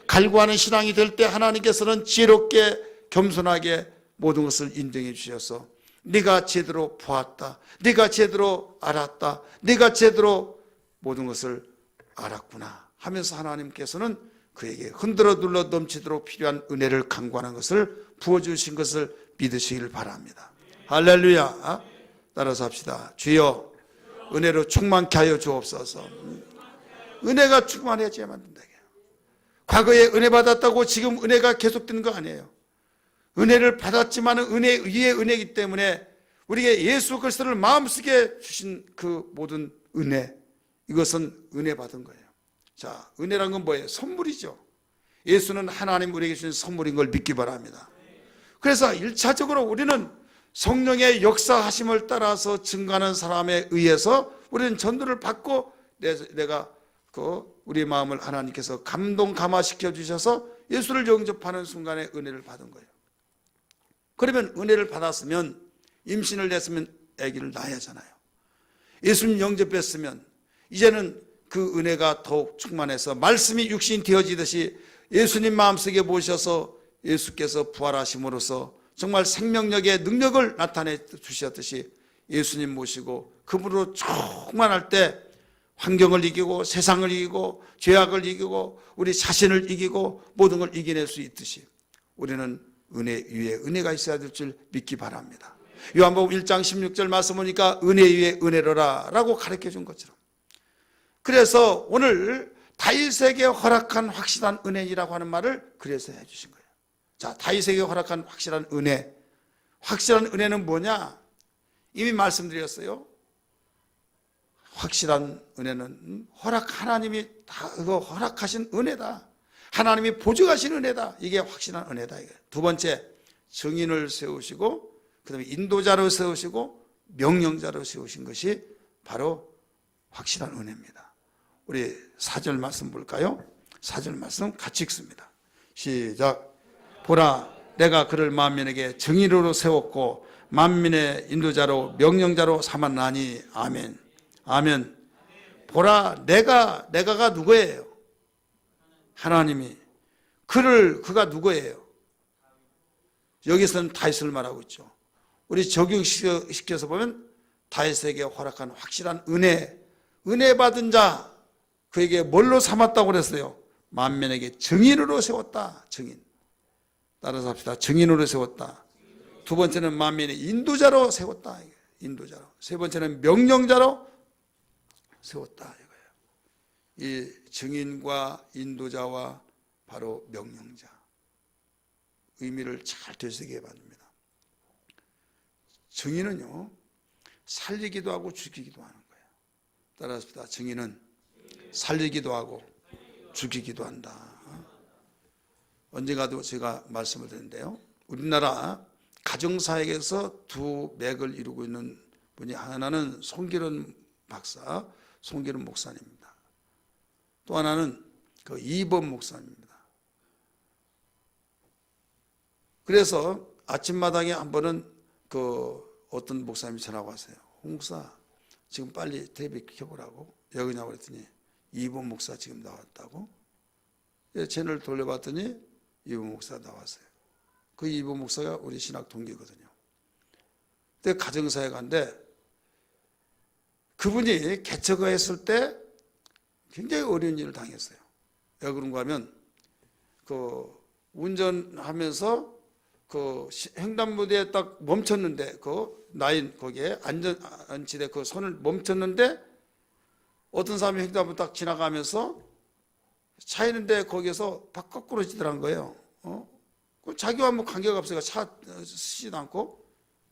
갈구하는 신앙이 될 때 하나님께서는 지혜롭게 겸손하게 모든 것을 인정해 주셔서 네가 제대로 보았다, 네가 제대로 알았다, 네가 제대로 모든 것을 알았구나 하면서 하나님께서는 그에게 흔들어 눌러 넘치도록 필요한 은혜를 간구하는 것을 부어주신 것을 믿으시길 바랍니다. 할렐루야. 따라서 합시다. 주여 은혜로 충만케 하여 주옵소서. 은혜가 충만해져야만 된다. 과거에 은혜 받았다고 지금 은혜가 계속되는 거 아니에요. 은혜를 받았지만 은혜 위에 은혜이기 때문에 우리에게 예수 그리스도를 마음속에 주신 그 모든 은혜, 이것은 은혜 받은 거예요. 자, 은혜란 건 뭐예요? 선물이죠. 예수는 하나님 우리에게 주신 선물인 걸 믿기 바랍니다. 그래서 1차적으로 우리는 성령의 역사하심을 따라서 증거하는 사람에 의해서 우리는 전도를 받고 내가 우리 마음을 하나님께서 감동감화시켜 주셔서 예수를 영접하는 순간에 은혜를 받은 거예요. 그러면 은혜를 받았으면, 임신을 했으면 아기를 낳아야 하잖아요. 예수님 영접했으면 이제는 그 은혜가 더욱 충만해서 말씀이 육신이 되어지듯이 예수님 마음속에 모셔서 예수께서 부활하심으로써 정말 생명력의 능력을 나타내 주셨듯이 예수님 모시고 그분으로 충만할 때 환경을 이기고 세상을 이기고 죄악을 이기고 우리 자신을 이기고 모든 걸 이겨낼 수 있듯이 우리는 은혜 위에 은혜가 있어야 될 줄 믿기 바랍니다. 요한복음 1장 16절 말씀 보니까 은혜 위에 은혜로라 라고 가르쳐 준 것처럼, 그래서 오늘 다윗에게 허락한 확실한 은혜라고 하는 말을 그래서 해주신 거예요. 자, 다윗에게 허락한 확실한 은혜. 확실한 은혜는 뭐냐? 이미 말씀드렸어요. 확실한 은혜는 하나님이 다 허락하신 은혜다. 하나님이 보증하신 은혜다. 이게 확실한 은혜다. 두 번째, 증인을 세우시고 그 다음에 인도자로 세우시고 명령자로 세우신 것이 바로 확실한 은혜입니다. 우리 4절 말씀 볼까요? 4절 말씀 같이 읽습니다. 시작. 보라, 내가 그를 만민에게 증인으로 세웠고 만민의 인도자로 명령자로 삼았나니. 아멘. 아멘. 보라, 내가가 누구예요? 하나님이. 그가 누구예요? 여기서는 다윗을 말하고 있죠. 우리 적용시켜서 보면 다윗에게 허락한 확실한 은혜 받은 자, 그에게 뭘로 삼았다고 그랬어요? 만민에게 증인으로 세웠다. 증인. 따라서 합시다. 증인으로 세웠다. 두 번째는 만민의 인도자로 세웠다. 인도자로. 세 번째는 명령자로 세웠다. 이거예요. 이 증인과 인도자와 바로 명령자, 의미를 잘 되새겨 봐줍니다. 증인은요, 살리기도 하고 죽이기도 하는 거예요. 따라합시다. 증인은 살리기도 하고 죽이기도 한다. 언젠가도 제가 말씀을 드렸는데요. 우리나라 가정사역에서 두 맥을 이루고 있는 분이 하나는 송기른 박사, 송기른 목사님입니다. 또 하나는 그 이범 목사님입니다. 그래서 아침마당에 한 번은 그 어떤 목사님이 전화가 왔어요. 홍 목사, 지금 빨리 텔레비 켜보라고. 여기냐고 그랬더니 이범 목사 지금 나왔다고. 채널 돌려봤더니 이범 목사가 나왔어요. 그 이범 목사가 우리 신학 동기거든요. 근데 가정사역가인데 그분이 개척을 했을 때 굉장히 어려운 일을 당했어요. 왜 그런가 하면 그 운전하면서 그 횡단무대에 딱 멈췄는데 그 라인 거기에 안전지대 그 손을 멈췄는데 어떤 사람이 횡단무대 딱 지나가면서 차 있는데 거기에서 거꾸로 지더란 거예요. 자기와 뭐 관계가 없으니까 차 쓰지도 않고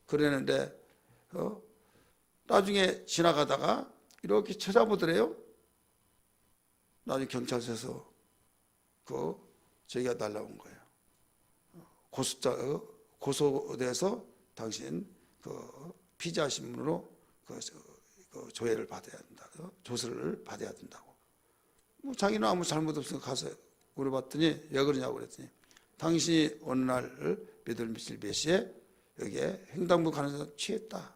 그랬는데 나중에 지나가다가 이렇게 쳐다보더래요. 나중에 경찰서에서 저희가 날라온 거예요. 고소돼서 당신 피의자 신문으로 조회를 받아야 된다. 조사를 받아야 된다고. 뭐 자기는 아무 잘못 없으니까 가서 물어봤더니 왜 그러냐고 그랬더니 당신이 어느 날 몇월 며칠 몇 시에 여기에 횡단보 가는 사람 취했다.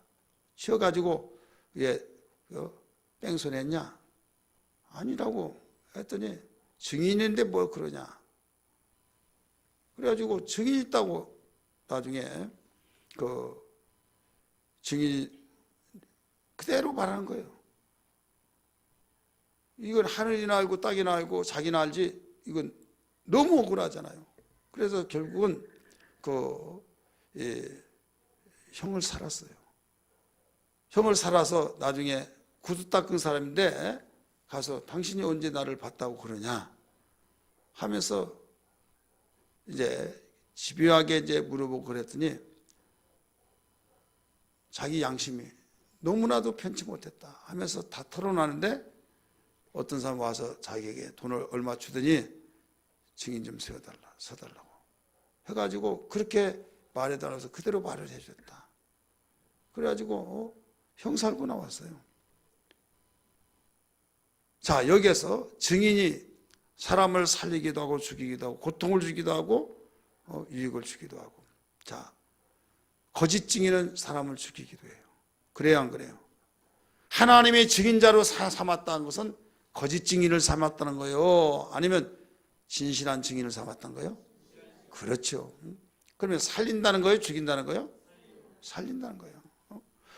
취해가지고 이게 뺑소니했냐? 아니라고 했더니 증인인데 뭘 그러냐? 그래가지고 증인 있다고 나중에 그 증인 그대로 말하는 거예요. 이건 하늘이나 알고 땅이나 알고 자기나 알지 이건 너무 억울하잖아요. 그래서 결국은 형을 살았어요. 형을 살아서 나중에 구두 닦은 사람인데 가서 당신이 언제 나를 봤다고 그러냐 하면서 이제 집요하게 이제 물어보고 그랬더니 자기 양심이 너무나도 편치 못했다 하면서 다 털어놨는데 어떤 사람 와서 자기에게 돈을 얼마 주더니 증인 좀 서달라고 해가지고 그렇게 말해달라서 그대로 말을 해줬다. 그래가지고 형 살고 나왔어요. 자, 여기에서 증인이 사람을 살리기도 하고 죽이기도 하고 고통을 주기도 하고 유익을 주기도 하고, 자, 거짓 증인은 사람을 죽이기도 해요. 그래요, 안 그래요? 하나님의 증인자로 삼았다는 것은 거짓 증인을 삼았다는 거예요? 아니면 진실한 증인을 삼았다는 거예요? 그렇죠. 그러면 살린다는 거예요? 죽인다는 거예요? 살린다는 거예요.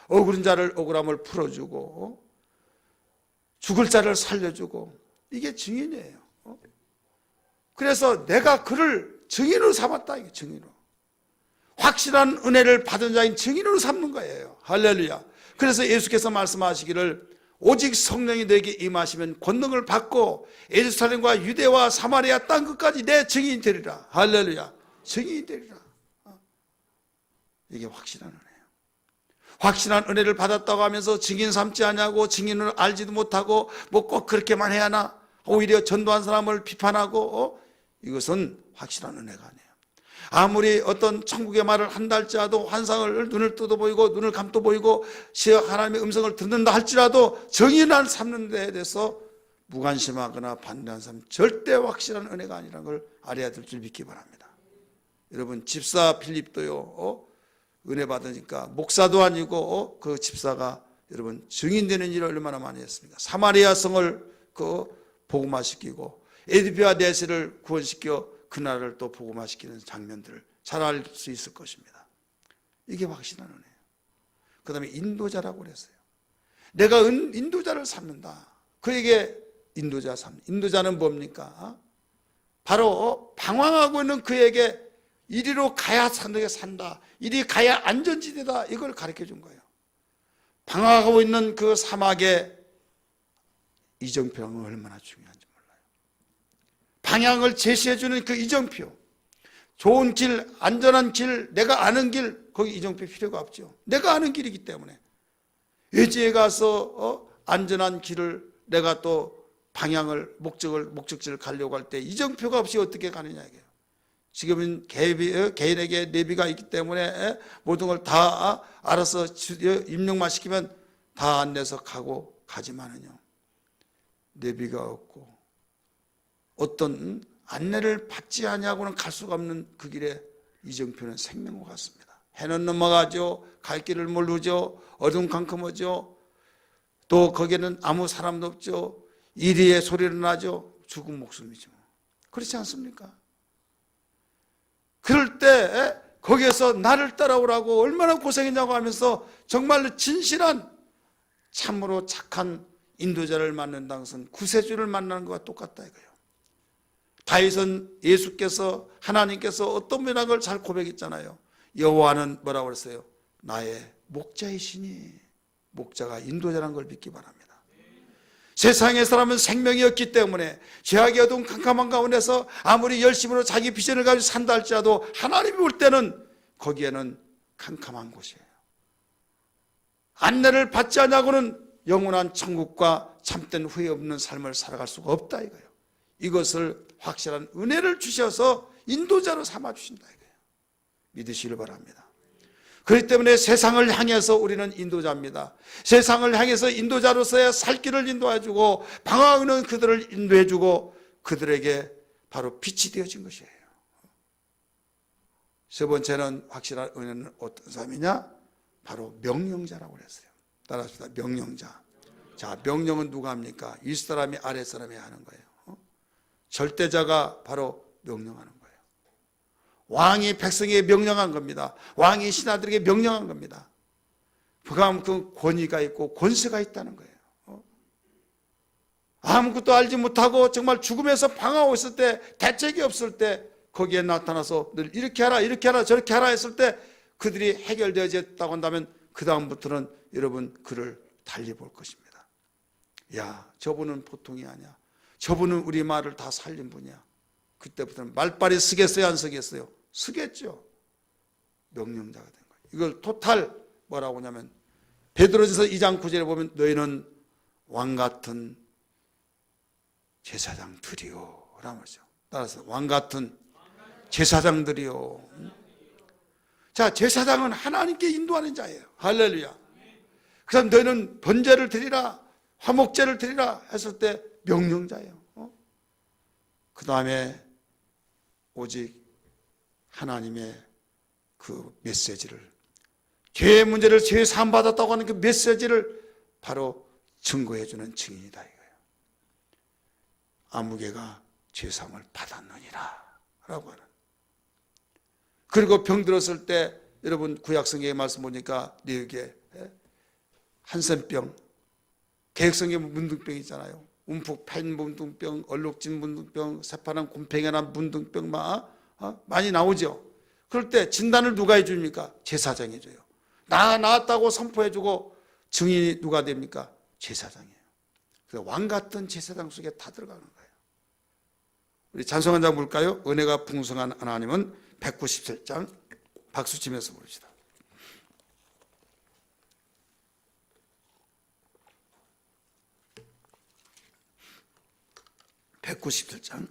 억울한 자를 억울함을 풀어주고 죽을 자를 살려주고 이게 증인이에요. 그래서 내가 그를 증인으로 삼았다. 이게 증인으로. 확실한 은혜를 받은 자인 증인으로 삼는 거예요. 할렐루야. 그래서 예수께서 말씀하시기를 오직 성령이 너에게 임하시면 권능을 받고 예루살렘과 유대와 사마리아 땅 끝까지 내 증인이 되리라. 할렐루야. 증인이 되리라. 이게 확실한 은혜예요. 확실한 은혜를 받았다고 하면서 증인 삼지 않냐고, 증인을 알지도 못하고 뭐 꼭 그렇게만 해야 하나, 오히려 전도한 사람을 비판하고 이것은 확실한 은혜가 아니에요. 아무리 어떤 천국의 말을 한다 할지라도, 환상을 눈을 뜯어 보이고 눈을 감도 보이고 하나님의 음성을 듣는다 할지라도 증인을 삼는 데에 대해서 무관심하거나 반대하는 사람 절대 확실한 은혜가 아니라는 걸 알아야 될 줄 믿기 바랍니다. 여러분, 집사 필립도요, 은혜 받으니까 목사도 아니고 그 집사가 여러분 증인되는 일을 얼마나 많이 했습니까? 사마리아 성을 복음화시키고 에디피아 내세를 구원시켜 그 나라를 또 복음화시키는 장면들을 잘 알 수 있을 것입니다. 이게 확실한 은혜예요. 그 다음에 인도자라고 그랬어요. 내가 인도자를 삼는다. 그에게 인도자 삼는. 인도자는 뭡니까? 바로 방황하고 있는 그에게 이리로 가야 산다. 이리 가야 안전지대다. 이걸 가르쳐 준 거예요. 방황하고 있는 그 사막에 이정표가 얼마나 중요한지 몰라요. 방향을 제시해 주는 그 이정표. 좋은 길, 안전한 길, 내가 아는 길, 거기 이정표 필요가 없죠. 내가 아는 길이기 때문에. 외지에 가서 안전한 길을 내가 또 방향을 목적지를 가려고 할 때 이정표가 없이 어떻게 가느냐 이게요. 지금은 개인에게 내비가 있기 때문에 모든 걸 다 알아서 입력만 시키면 다 안내서 가지만은요, 내비가 없고 어떤 안내를 받지 아니하고는 갈 수가 없는 그 길에 이정표는 생명과 같습니다. 해는 넘어가죠. 갈 길을 모르죠. 어둠캄캄하죠. 또 거기에는 아무 사람도 없죠. 이리의 소리는 나죠. 죽은 목숨이죠. 그렇지 않습니까? 그럴 때 거기에서 나를 따라오라고 얼마나 고생했냐고 하면서 정말로 진실한 참으로 착한 인도자를 만난다는 것은 구세주를 만나는 것과 똑같다 이거예요. 다윗은 예수께서 하나님께서 어떤 분이라는 걸 잘 고백했잖아요. 여호와는 뭐라고 그랬어요? 나의 목자이시니. 목자가 인도자라는 걸 믿기 바랍니다. 세상의 사람은 생명이 없기 때문에 죄악의 어두운 캄캄한 가운데서 아무리 열심으로 자기 비전을 가지고 산다 할지라도 하나님이 올 때는 거기에는 캄캄한 곳이에요. 안내를 받지 않냐고는 영원한 천국과 참된 후회 없는 삶을 살아갈 수가 없다 이거예요. 이것을 확실한 은혜를 주셔서 인도자로 삼아주신다 이거예요. 믿으시길 바랍니다. 그렇기 때문에 세상을 향해서 우리는 인도자입니다. 세상을 향해서 인도자로서의 살 길을 인도해주고 방황하고 있는 그들을 인도해주고 그들에게 바로 빛이 되어진 것이에요. 세 번째는 확실한 은혜는 어떤 사람이냐? 바로 명령자라고 그랬어요. 따라합시다. 명령자. 자, 명령은 누가 합니까? 윗사람이 아랫사람이 하는 거예요. 절대자가 바로 명령하는 거예요. 왕이 백성에게 명령한 겁니다. 왕이 신하들에게 명령한 겁니다. 그만큼 권위가 있고 권세가 있다는 거예요. 아무것도 알지 못하고 정말 죽음에서 방황하고 있을 때, 대책이 없을 때 거기에 나타나서 늘 이렇게 하라 이렇게 하라 저렇게 하라 했을 때 그들이 해결되어졌다고 한다면 그 다음부터는 여러분 그를 달리 볼 것입니다. 야, 저분은 보통이 아니야. 저분은 우리 말을 다 살린 분이야. 그때부터는 말빨이 쓰겠어요 안 쓰겠어요? 쓰겠죠. 명령자가 된 거예요. 이걸 토탈 뭐라고 하냐면 베드로전서 2장 9절에 보면 너희는 왕같은 제사장들이요 라는 거죠. 따라서 왕같은 제사장들이요. 자, 제사장은 하나님께 인도하는 자예요. 할렐루야. 그래서 너희는 번제를 드리라 화목제를 드리라 했을 때 명령자예요. 그 다음에 오직 하나님의 그 메시지를, 죄의 문제를 죄 사함 받았다고 하는 그 메시지를 바로 증거해주는 증인이다 이거예요. 아무개가 죄 사함을 받았느니라 라고 하는. 그리고 병들었을 때 여러분 구약성경의 말씀 보니까 네게 한센병, 개혁성경 문둥병 있잖아요. 움푹 패인 문둥병, 얼룩진 문둥병, 새파란 곰팡이가 난 문둥병 많이 나오죠. 그럴 때 진단을 누가 해줍니까? 제사장이 해줘요. 나았다고 선포해주고 증인이 누가 됩니까? 제사장이에요. 그래서 왕 같은 제사장 속에 다 들어가는 거예요. 우리 찬송 한 장 볼까요? 은혜가 풍성한 하나님은 197장 박수 치면서 부릅시다. (197장)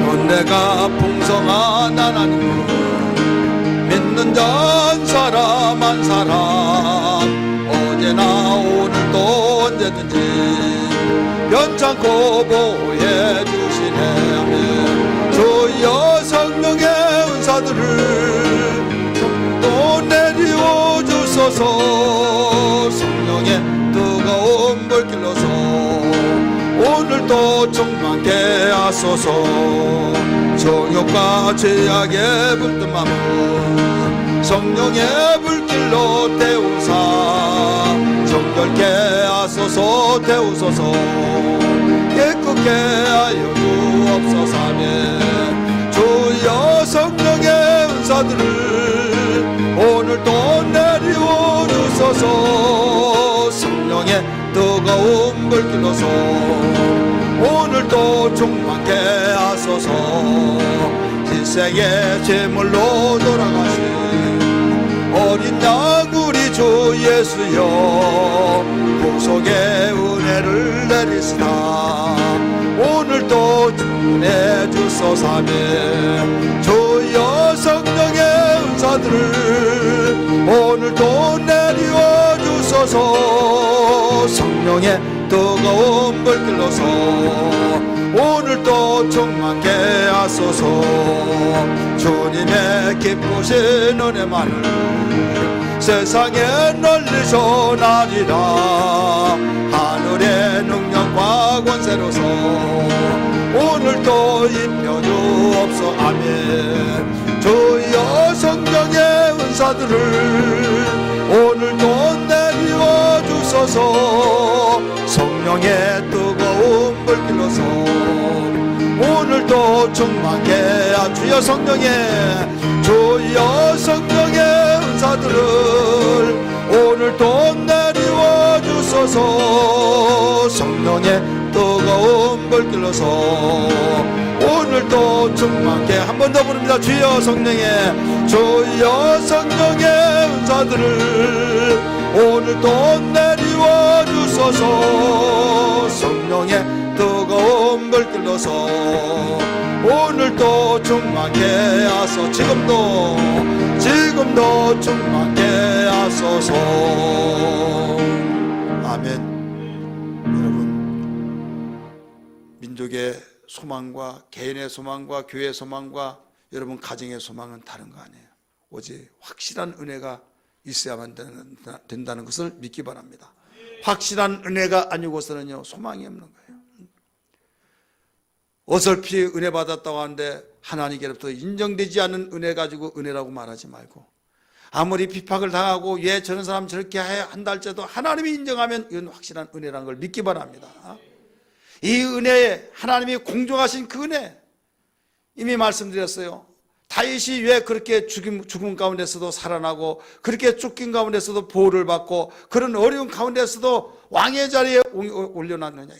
은혜가 풍성한 하나님은 믿는 전 사람 한 사람 어제나 오늘도 언제든지 변찮고 보호해 주시네. 아멘. 주여 성령의 은사들을 또 내리워 주소서. 성령의 뜨거운 불길로서 오늘도 충만케 하소서. 정욕과 죄악에 불든 마음은 성령의 불길로 태우사 정결케 하소서. 태우소서. 깨끗게 하여 주옵소서. 아멘. 주여 성령의 은사들을 오늘도 내리워 주소서. 성령의 뜨거운 불길로서 오늘 오늘도 충만케 하소서. 인생의 제물로 돌아가신 어린 양 우리 주 예수여, 구속의 은혜를 내리시다. 오늘도 은혜 주소사매. 주여 성령의 은사들을 오늘도 내리워 주소서. 성령의 뜨거운 불길로서 오늘도 충만케 하소서. 주님의 기쁘신 은혜만을 세상에 널리 전하리라. 하늘의 능력과 권세로서 오늘도 입혀주옵소. 아멘. 주여 성령의 은사들을 오늘도 내리워 주소서. 성령의 뜨거운 불길로서 오늘도 충만케 하. 주여 성령의 은사들을 오늘도 내리워 주소서. 성령의 뜨거운 불길로서 오늘도 충만케. 한 번 더 부릅니다. 주여 성령의 은사들을 오늘도 내리워 주소서. 성령의 뜨거운 불길로서 오늘도 충만케 하소서. 지금도 충만케 하소서. 아멘. 여러분, 민족의 소망과 개인의 소망과 교회의 소망과 여러분 가정의 소망은 다른 거 아니에요. 오직 확실한 은혜가 있어야만 된다는 것을 믿기 바랍니다. 확실한 은혜가 아니고서는요 소망이 없는 거예요. 어설피 은혜 받았다고 하는데 하나님께로부터 인정되지 않는 은혜 가지고 은혜라고 말하지 말고, 아무리 비박을 당하고 왜 저런 사람 저렇게 한다 할지라도 하나님이 인정하면 이건 확실한 은혜라는 걸 믿기 바랍니다. 이 은혜에 하나님이 공정하신 그 은혜, 이미 말씀드렸어요. 다윗이 왜 그렇게 죽음 가운데서도 살아나고 그렇게 쫓긴 가운데서도 보호를 받고 그런 어려운 가운데서도 왕의 자리에 올려놨느냐.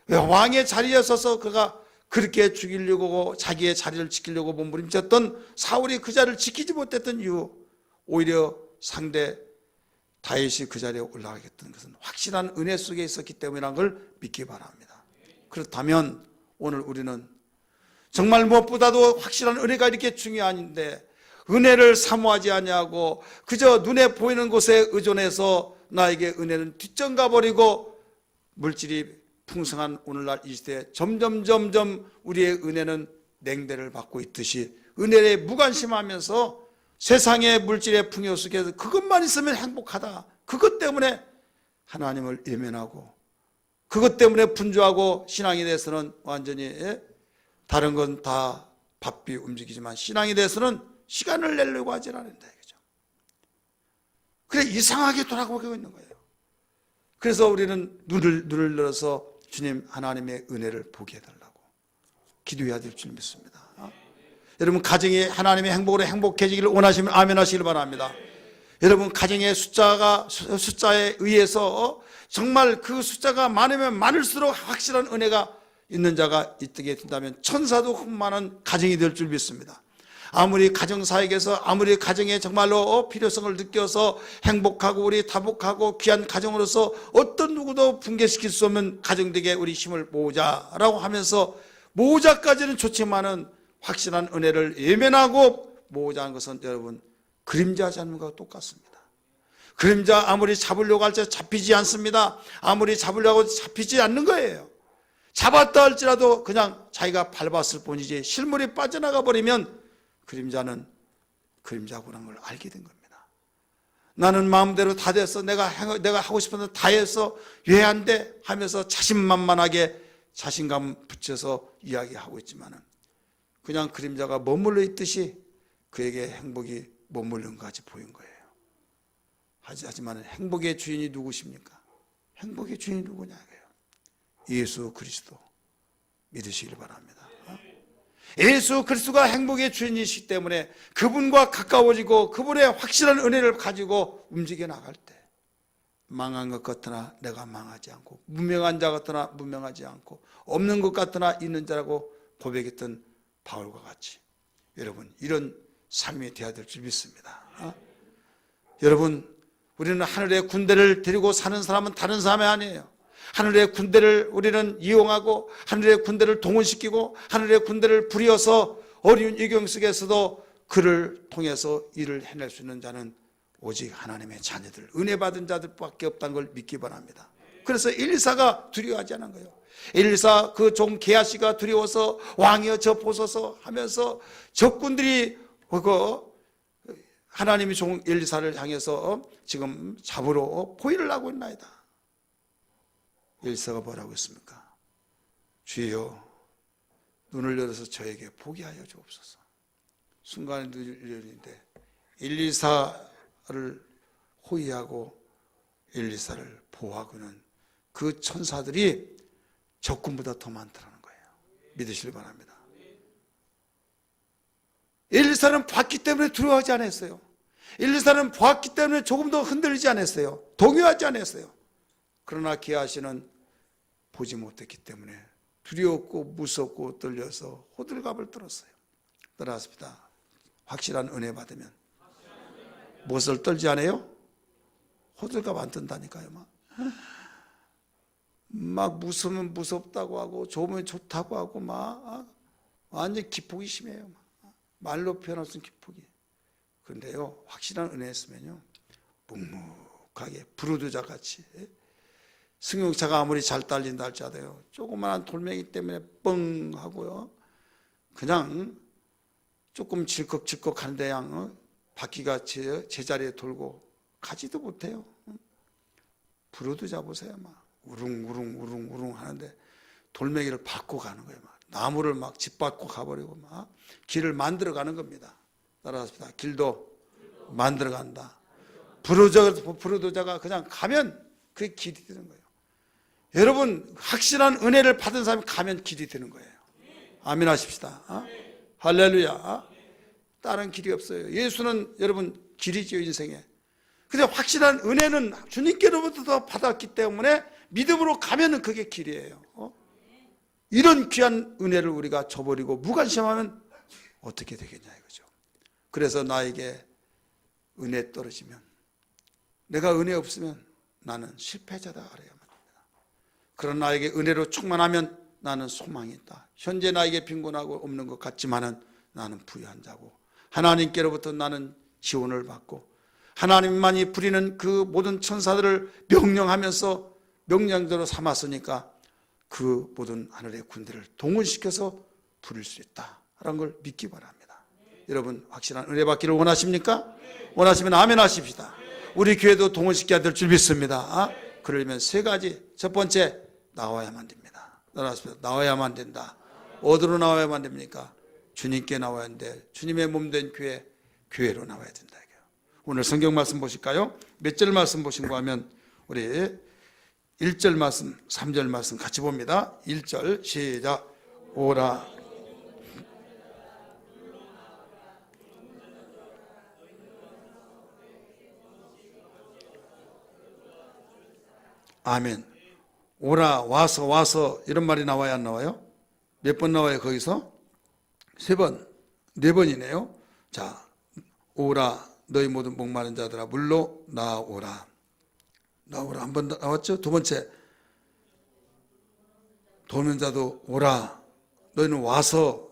왜 왕의 자리에 서서 그가 그렇게 죽이려고 자기의 자리를 지키려고 몸부림쳤던 사울이 그 자리를 지키지 못했던 이유, 오히려 상대 다윗이 그 자리에 올라가게 했던 것은 확실한 은혜 속에 있었기 때문이라는 걸 믿기 바랍니다. 그렇다면 오늘 우리는 정말 무엇보다도 확실한 은혜가 이렇게 중요한데 은혜를 사모하지 아니하고 그저 눈에 보이는 곳에 의존해서 나에게 은혜는 뒷전가 버리고 물질이 풍성한 오늘날 이 시대에 점점 우리의 은혜는 냉대를 받고 있듯이 은혜에 무관심하면서 세상의 물질의 풍요 속에서 그것만 있으면 행복하다, 그것 때문에 하나님을 외면하고 그것 때문에 분주하고 신앙에 대해서는 완전히 다른 건 다 바삐 움직이지만 신앙에 대해서는 시간을 내려고 하지 않는다 이거죠. 그래 이상하게 돌아가고 있는 거예요. 그래서 우리는 눈을 열어서 주님 하나님의 은혜를 보게 해달라고 기도해야 될 줄 믿습니다. 여러분 가정이 하나님의 행복으로 행복해지기를 원하시면 아멘 하시길 바랍니다. 여러분 가정의 숫자에 의해서 정말 그 숫자가 많으면 많을수록 확실한 은혜가 있는 자가 있게 된다면 천사도 흠많은 가정이 될 줄 믿습니다. 아무리 가정사역에서 아무리 가정에 정말로 필요성을 느껴서 행복하고 우리 다복하고 귀한 가정으로서 어떤 누구도 붕괴시킬 수 없는 가정되게 우리 힘을 모으자라고 하면서 모으자까지는 좋지만은 확실한 은혜를 외면하고 모으자는 것은 여러분 그림자 잡는 것과 똑같습니다. 그림자 아무리 잡으려고 할 때 잡히지 않습니다. 아무리 잡으려고 잡히지 않는 거예요. 잡았다 할지라도 그냥 자기가 밟았을 뿐이지 실물이 빠져나가 버리면 그림자는 그림자구나 걸 알게 된 겁니다. 나는 마음대로 다 됐어, 내가 하고 싶은 대로 다 했어, 왜 안 돼? 하면서 자신만만하게 자신감 붙여서 이야기하고 있지만은 그냥 그림자가 머물러 있듯이 그에게 행복이 머물른 것 같이 보인 거예요. 하지만 행복의 주인이 누구십니까? 행복의 주인이 누구냐? 예수 그리스도 믿으시길 바랍니다. 예수 그리스도가 행복의 주인이시기 때문에 그분과 가까워지고 그분의 확실한 은혜를 가지고 움직여 나갈 때 망한 것 같으나 내가 망하지 않고, 무명한 자 같으나 무명하지 않고, 없는 것 같으나 있는 자라고 고백했던 바울과 같이 여러분 이런 삶이 되어야 될 줄 믿습니다. 여러분, 우리는 하늘의 군대를 데리고 사는 사람은 다른 사람이 아니에요. 하늘의 군대를 우리는 이용하고 하늘의 군대를 동원시키고 하늘의 군대를 부려서 어려운 위경 속에서도 그를 통해서 일을 해낼 수 있는 자는 오직 하나님의 자녀들, 은혜 받은 자들밖에 없다는 걸 믿기 바랍니다. 그래서 엘리사가 두려워하지 않은 거예요. 엘리사 그 종 게하시가 두려워서 왕이여 저 보소서 하면서 적군들이 하나님의 종 엘리사를 향해서 지금 잡으러 포위를 하고 있나이다. 엘리사가 뭐라고 했습니까? 주여 눈을 열어서 저에게 보게 하여 주옵소서. 순간에 눈을 열리는데 엘리사를 호위하고 엘리사를 보호하고는 그 천사들이 적군보다 더 많다는 거예요. 믿으시길 바랍니다. 엘리사는 봤기 때문에 두려워하지 않았어요. 엘리사는 보았기 때문에 조금 더 흔들리지 않았어요. 동요하지 않았어요. 그러나 게하시는 보지 못했기 때문에 두려웠고 무섭고 떨려서 호들갑을 떨었어요. 떨었습니다. 확실한 은혜 받으면 무엇을 떨지 않아요? 호들갑 안 뜬다니까요. 막 무서우면 무섭다고 하고 좋으면 좋다고 하고 막 완전 기폭이 심해요. 말로 표현할 수 없는 기폭이. 그런데요, 확실한 은혜 있으면요 묵묵하게 부르두자 같이, 승용차가 아무리 잘 달린다 할지라도요 조그마한 돌멩이 때문에 뻥 하고요 그냥 조금 질컥질컥 하는데 바퀴가 제자리에 돌고 가지도 못해요. 부르두자 보세요. 막 우릉우릉 하는데 돌멩이를 밟고 가는 거예요. 막 나무를 막 짓밟고 가버리고 막 길을 만들어 가는 겁니다. 따라합시다. 길도 만들어 간다. 부르두자가 그냥 가면 그게 길이 되는 거예요. 여러분, 확실한 은혜를 받은 사람이 가면 길이 되는 거예요. 아멘 하십시다. 할렐루야. 다른 길이 없어요. 예수는 여러분 길이죠, 인생에. 근데 확실한 은혜는 주님께로부터 받았기 때문에 믿음으로 가면은 그게 길이에요. 이런 귀한 은혜를 우리가 저버리고 무관심하면 어떻게 되겠냐 이거죠. 그래서 나에게 은혜 떨어지면, 내가 은혜 없으면 나는 실패자다 알아야만 합니다. 그런 나에게 은혜로 충만하면 나는 소망이 있다. 현재 나에게 빈곤하고 없는 것 같지만은 나는 부유한 자고, 하나님께로부터 나는 지원을 받고, 하나님만이 부리는 그 모든 천사들을 명령하면서 명령대로 삼았으니까 그 모든 하늘의 군대를 동원시켜서 부릴 수 있다라는 걸 믿기 바랍니다. 여러분, 확실한 은혜 받기를 원하십니까? 원하시면 아멘 하십시다. 우리 교회도 동원시켜야 될 줄 믿습니다. 그러려면 세 가지. 첫 번째, 나와야만 됩니다. 나와야만 된다. 어디로 나와야만 됩니까? 주님께 나와야 하는데, 주님의 몸된 교회로 나와야 된다. 오늘 성경 말씀 보실까요? 몇 절 말씀 보신가 하면 우리 1절 말씀, 3절 말씀 같이 봅니다. 1절 시작. 오라. 아멘. 오라, 와서 이런 말이 나와야 안 나와요? 몇 번 나와요 거기서? 3번, 4번이네요. 자, 오라 너희 모든 목마른 자들아 물로 나오라. 나오라 한 번 나왔죠? 두 번째, 도는 자도 오라. 너희는 와서.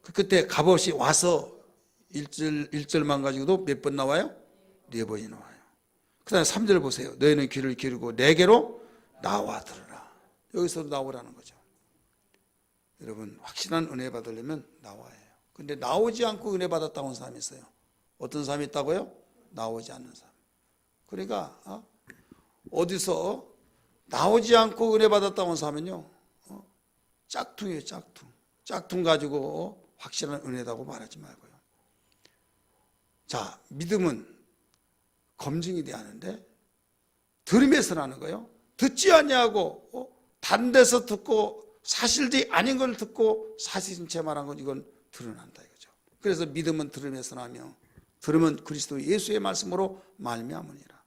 그 끝에 값없이 와서 1절만 가지고도 몇 번 나와요? 4번이 나와요. 그 다음에 3절 보세요. 너희는 귀를 기울이고 내게로 나와 들으라. 여기서도 나오라는 거죠. 여러분, 확실한 은혜 받으려면 나와야 해요. 근데 나오지 않고 은혜 받았다고 하는 사람이 있어요. 어떤 사람이 있다고요? 나오지 않는 사람. 그러니까 어디서 나오지 않고 은혜 받았다고 하는 사람은요 짝퉁이에요. 짝퉁 가지고 확실한 은혜다고 말하지 말고요. 자, 믿음은 검증이 돼야 하는데 들음에서 나는 거예요. 듣지 아니하고 다른 데서 듣고 사실이 아닌 걸 듣고 사실인 채 말한 건 이건 드러난다 이거죠. 그래서 믿음은 들음에서 나며 들으면 그리스도 예수의 말씀으로 말미암으니라.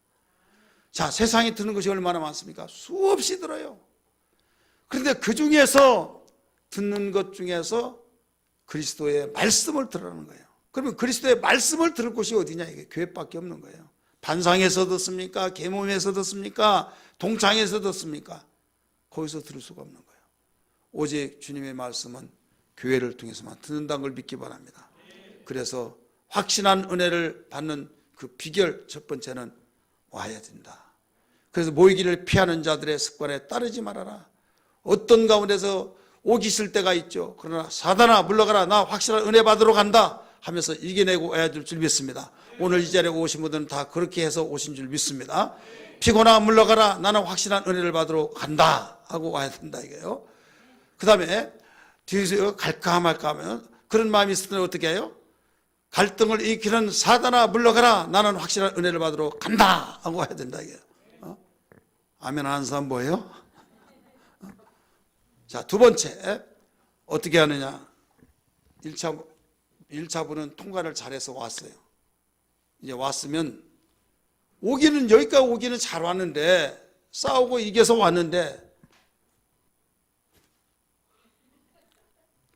자, 세상에 드는 것이 얼마나 많습니까? 수없이 들어요. 그런데 그 중에서 듣는 것 중에서 그리스도의 말씀을 들으라는 거예요. 그러면 그리스도의 말씀을 들을 곳이 어디냐? 이게 교회밖에 없는 거예요. 반상에서 듣습니까? 계몽에서 듣습니까? 동창에서 듣습니까? 거기서 들을 수가 없는 거예요. 오직 주님의 말씀은 교회를 통해서만 듣는다는 걸 믿기 바랍니다. 그래서 확신한 은혜를 받는 그 비결 첫 번째는 와야 된다. 그래서 모이기를 피하는 자들의 습관에 따르지 말아라. 어떤 가운데서 오기 싫을 때가 있죠. 그러나 사단아 물러가라, 나 확실한 은혜 받으러 간다 하면서 이겨내고 와야 될 줄 믿습니다. 오늘 이 자리에 오신 분들은 다 그렇게 해서 오신 줄 믿습니다. 피곤하 물러가라, 나는 확실한 은혜를 받으러 간다 하고 와야 된다 이게요. 그 다음에 뒤에서 갈까 말까 하면 그런 마음이 있을 때는 어떻게 해요? 갈등을 일으키는 사단아 물러가라, 나는 확실한 은혜를 받으러 간다 하고 와야 된다 이게요. 아멘 하는 사람 뭐예요? 자, 두 번째 어떻게 하느냐? 1차부는 통과를 잘해서 왔어요. 이제 왔으면 여기까지 오기는 잘 왔는데 싸우고 이겨서 왔는데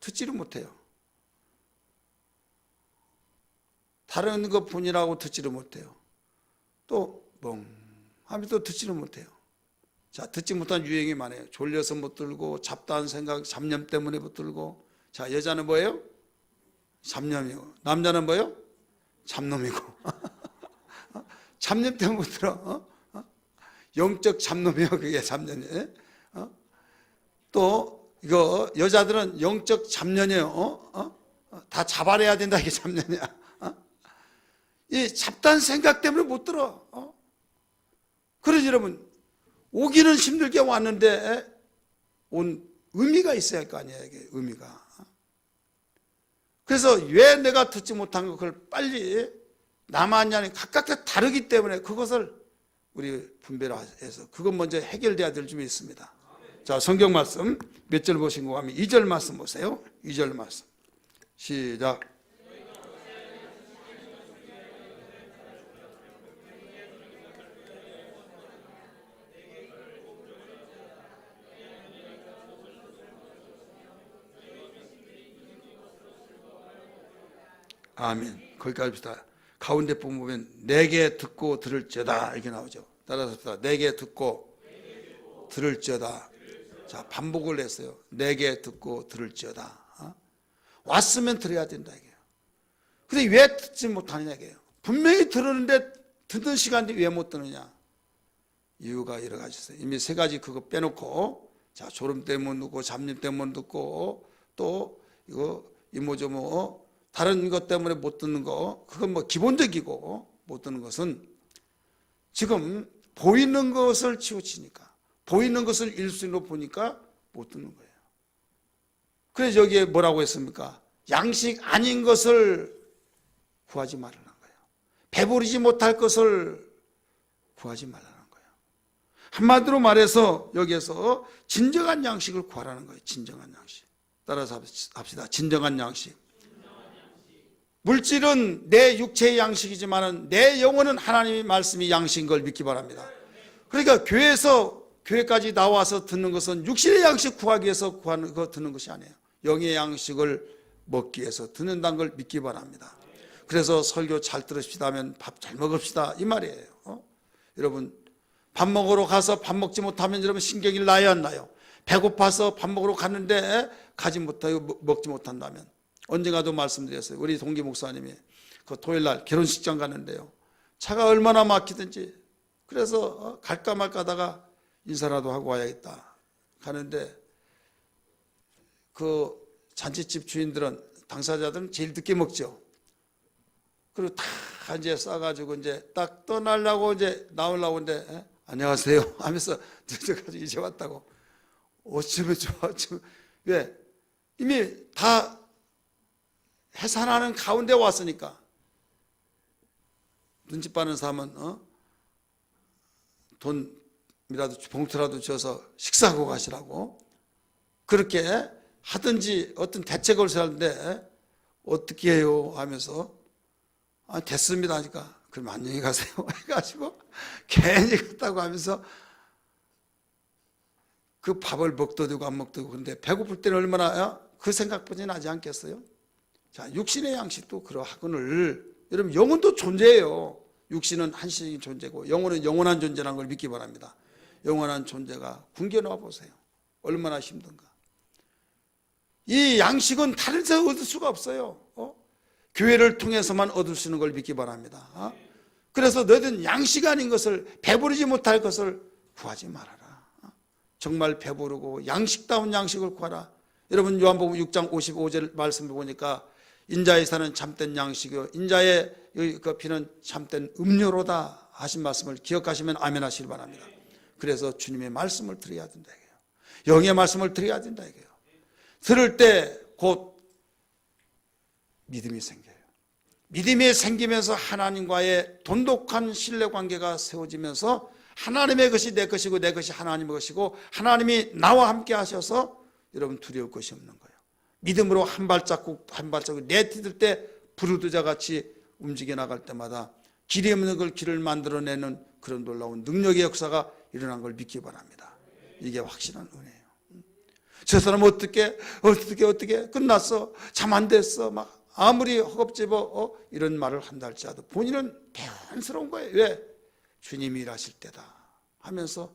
듣지를 못해요. 다른 것 뿐이라고 듣지를 못해요. 또 하면 또 듣지를 못해요. 자, 듣지 못한 유행이 많아요. 졸려서 못 들고, 잡다한 생각, 잡념 때문에 못 들고. 자, 여자는 뭐예요? 잡념이고. 남자는 뭐예요? 잡놈이고. 잡념 때문에 못 들어. 영적 잡놈이요, 그게 잡념이에요. 또 이거 여자들은 영적 잡념이에요. 다 잡아내야 된다, 이게 잡념이야. 이 잡다한 생각 때문에 못 들어. 그러지 여러분, 오기는 힘들게 왔는데 온 의미가 있어야 할 거 아니에요, 이게 의미가. 그래서 왜 내가 듣지 못한 거 그걸 빨리 남았냐, 아니 각각 다 다르기 때문에 그것을 우리 분별을 해서 그것 먼저 해결돼야 될 점이 있습니다. 자, 성경 말씀 몇 절 보신고 하면 2절 말씀 보세요. 2절 말씀 시작. 아멘. 거기까지 봅시다. 가운데 보면 내게 듣고 들을지어다 이렇게 나오죠. 따라서 봅시다. 내게 듣고 들을지어다. 자, 반복을 했어요. 내게 듣고 들을지어다. 왔으면 들어야 된다 이게요. 근데 왜 듣지 못하느냐 이게요. 분명히 들었는데 듣는 시간인데 왜 못 듣느냐? 이유가 여러 가지 있어요. 이미 세 가지 그거 빼놓고, 자, 졸음 때문에 듣고, 잡념 때문에 듣고, 또 이거 이모저모 다른 것 때문에 못 듣는 거, 그건 뭐 기본적이고, 못 듣는 것은 지금 보이는 것을 치우치니까, 보이는 것을 일순위로 보니까 못 듣는 거예요. 그래서 여기에 뭐라고 했습니까? 양식 아닌 것을 구하지 말라는 거예요. 배부르지 못할 것을 구하지 말라는 거예요. 한마디로 말해서 여기에서 진정한 양식을 구하라는 거예요. 진정한 양식. 따라서 합시다. 진정한 양식. 물질은 내 육체의 양식이지만 내 영혼은 하나님의 말씀이 양식인 걸 믿기 바랍니다. 그러니까 교회까지 나와서 듣는 것은 육신의 양식 구하기 위해서 구하는 거 듣는 것이 아니에요. 영의 양식을 먹기 위해서 듣는다는 걸 믿기 바랍니다. 그래서 설교 잘 들으십시다 하면 밥 잘 먹읍시다 이 말이에요. 여러분, 밥 먹으러 가서 밥 먹지 못하면 여러분 신경이 나요 안 나요? 배고파서 밥 먹으러 갔는데 가지 못하고 먹지 못한다면, 언젠가도 말씀드렸어요. 우리 동기 목사님이 그 토요일날 결혼식장 갔는데요, 차가 얼마나 막히든지 그래서 갈까 말까 하다가 인사라도 하고 와야겠다 가는데, 그 잔치집 주인들은, 당사자들은 제일 늦게 먹죠. 그리고 다 이제 싸가지고 이제 딱 떠나려고 이제 나오려고 하는데, 안녕하세요 하면서 늦어가지고 이제 왔다고. 어쩌면 좋아. 왜? 이미 다 해산하는 가운데 왔으니까. 눈치 빠는 사람은 돈이라도 봉투라도 줘서 식사하고 가시라고 그렇게 하든지 어떤 대책을 세우는데, 어떻게 해요 하면서 됐습니다 하니까 그럼 안녕히 가세요 해가지고 괜히 갔다고 하면서 그 밥을 먹도 되고 안 먹도 되고, 그런데 배고플 때는 얼마나 그 생각뿐이 나지 않겠어요? 자, 육신의 양식도 그러하거늘 여러분, 영혼도 존재해요. 육신은 한시적인 존재고 영혼은 영원한 존재라는 걸 믿기 바랍니다. 영원한 존재가 굶겨 놓아 보세요. 얼마나 힘든가. 이 양식은 다른 데서 얻을 수가 없어요. 교회를 통해서만 얻을 수 있는 걸 믿기 바랍니다. 그래서 너희는 양식 아닌 것을, 배부르지 못할 것을 구하지 말아라. 정말 배부르고 양식다운 양식을 구하라. 여러분, 요한복음 6장 55절 말씀을 보니까 인자의 살은 참된 양식이요 인자의 그 피는 참된 음료로다 하신 말씀을 기억하시면 아멘 하시길 바랍니다. 그래서 주님의 말씀을 들어야 된다 이게요. 영의 말씀을 들어야 된다 이게요. 들을 때 곧 믿음이 생겨요. 믿음이 생기면서 하나님과의 돈독한 신뢰관계가 세워지면서 하나님의 것이 내 것이고 내 것이 하나님의 것이고 하나님이 나와 함께 하셔서 여러분 두려울 것이 없는 거예요. 믿음으로 한 발자국 한 발자국 내딛을 때 부르드자 같이 움직여 나갈 때마다 길이 없는 걸 길을 만들어내는 그런 놀라운 능력의 역사가 일어난 걸 믿기 바랍니다. 이게 확실한 은혜예요. 저 사람 어떻게 끝났어, 잠 안 됐어, 막 아무리 허겁지겁 이런 말을 한다 할지라도 본인은 대안스러운 거예요. 왜? 주님이 일하실 때다 하면서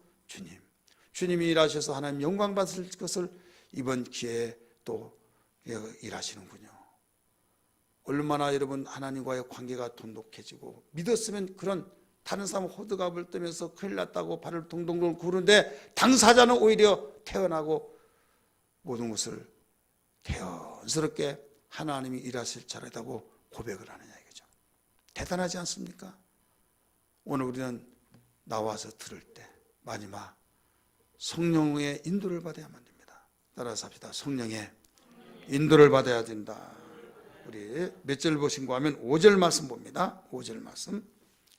주님이 일하셔서 하나님 영광 받을 것을 이번 기회에 또 일하시는군요. 얼마나 여러분 하나님과의 관계가 돈독해지고, 믿었으면 그런 다른 사람 호들갑을 떠면서 큰일 났다고 발을 동동동 구르는데 당사자는 오히려 태어나고 모든 것을 태연스럽게 하나님이 일하실 차례다고 고백을 하느냐 이거죠. 대단하지 않습니까? 오늘 우리는 나와서 들을 때 마지막 성령의 인도를 받아야만 됩니다. 따라서 합시다. 성령의 인도를 받아야 된다. 우리 몇 절 보신고 하면 5절 말씀 봅니다. 5절 말씀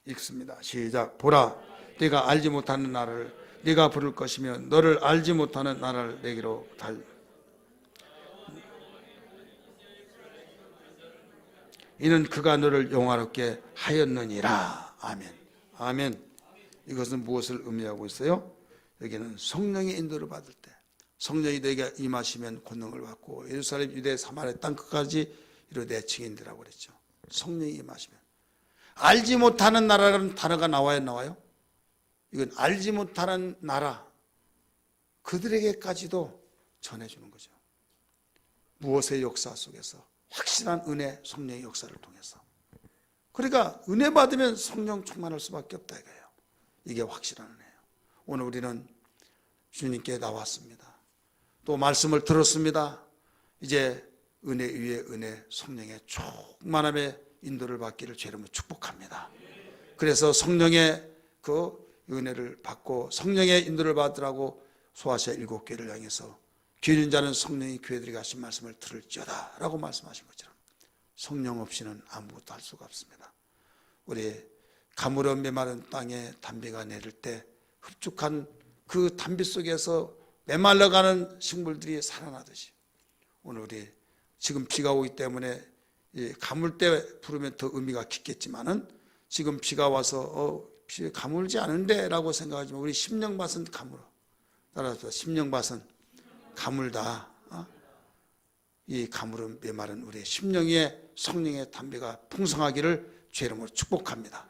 읽습니다. 시작. 보라, 네가 알지 못하는 나를 네가 부를 것이며 너를 알지 못하는 나를 내게로 이는 그가 너를 영화롭게 하였느니라. 아멘. 아멘. 이것은 무엇을 의미하고 있어요? 여기는 성령의 인도를 받을 때, 성령이 너에게 임하시면 권능을 받고 예루살렘, 유대, 사마리아 땅 끝까지 이르되 내 증인되라고 그랬죠. 성령이 임하시면. 알지 못하는 나라라는 단어가 나와요? 이건 알지 못하는 나라, 그들에게까지도 전해주는 거죠. 무엇의 역사 속에서? 확실한 은혜, 성령의 역사를 통해서. 그러니까 은혜 받으면 성령 충만할 수밖에 없다 이거예요. 이게 확실한 은혜예요. 오늘 우리는 주님께 나왔습니다. 또 말씀을 들었습니다. 이제 은혜 위에 은혜, 성령의 충만함의 인도를 받기를 주 이름으로 축복합니다. 그래서 성령의 그 은혜를 받고 성령의 인도를 받으라고 소아시아 7교회를 향해서 귀 있는 자는 성령이 교회들에게 하신 말씀을 들을지어다 라고 말씀하신 것처럼 성령 없이는 아무것도 할 수가 없습니다. 우리 가물어 메마른 땅에 단비가 내릴 때 흡축한 그 단비 속에서 메말라가는 식물들이 살아나듯이 오늘 우리 지금 비가 오기 때문에 가물 때 부르면 더 의미가 깊겠지만은 지금 비가 와서 비 가물지 않은데 라고 생각하지만 우리 심령밭은 가물어. 따라서 심령밭은 가물다. 이 가물은 메마른 우리의 심령의 성령의 담배가 풍성하기를 주 이름으로 축복합니다.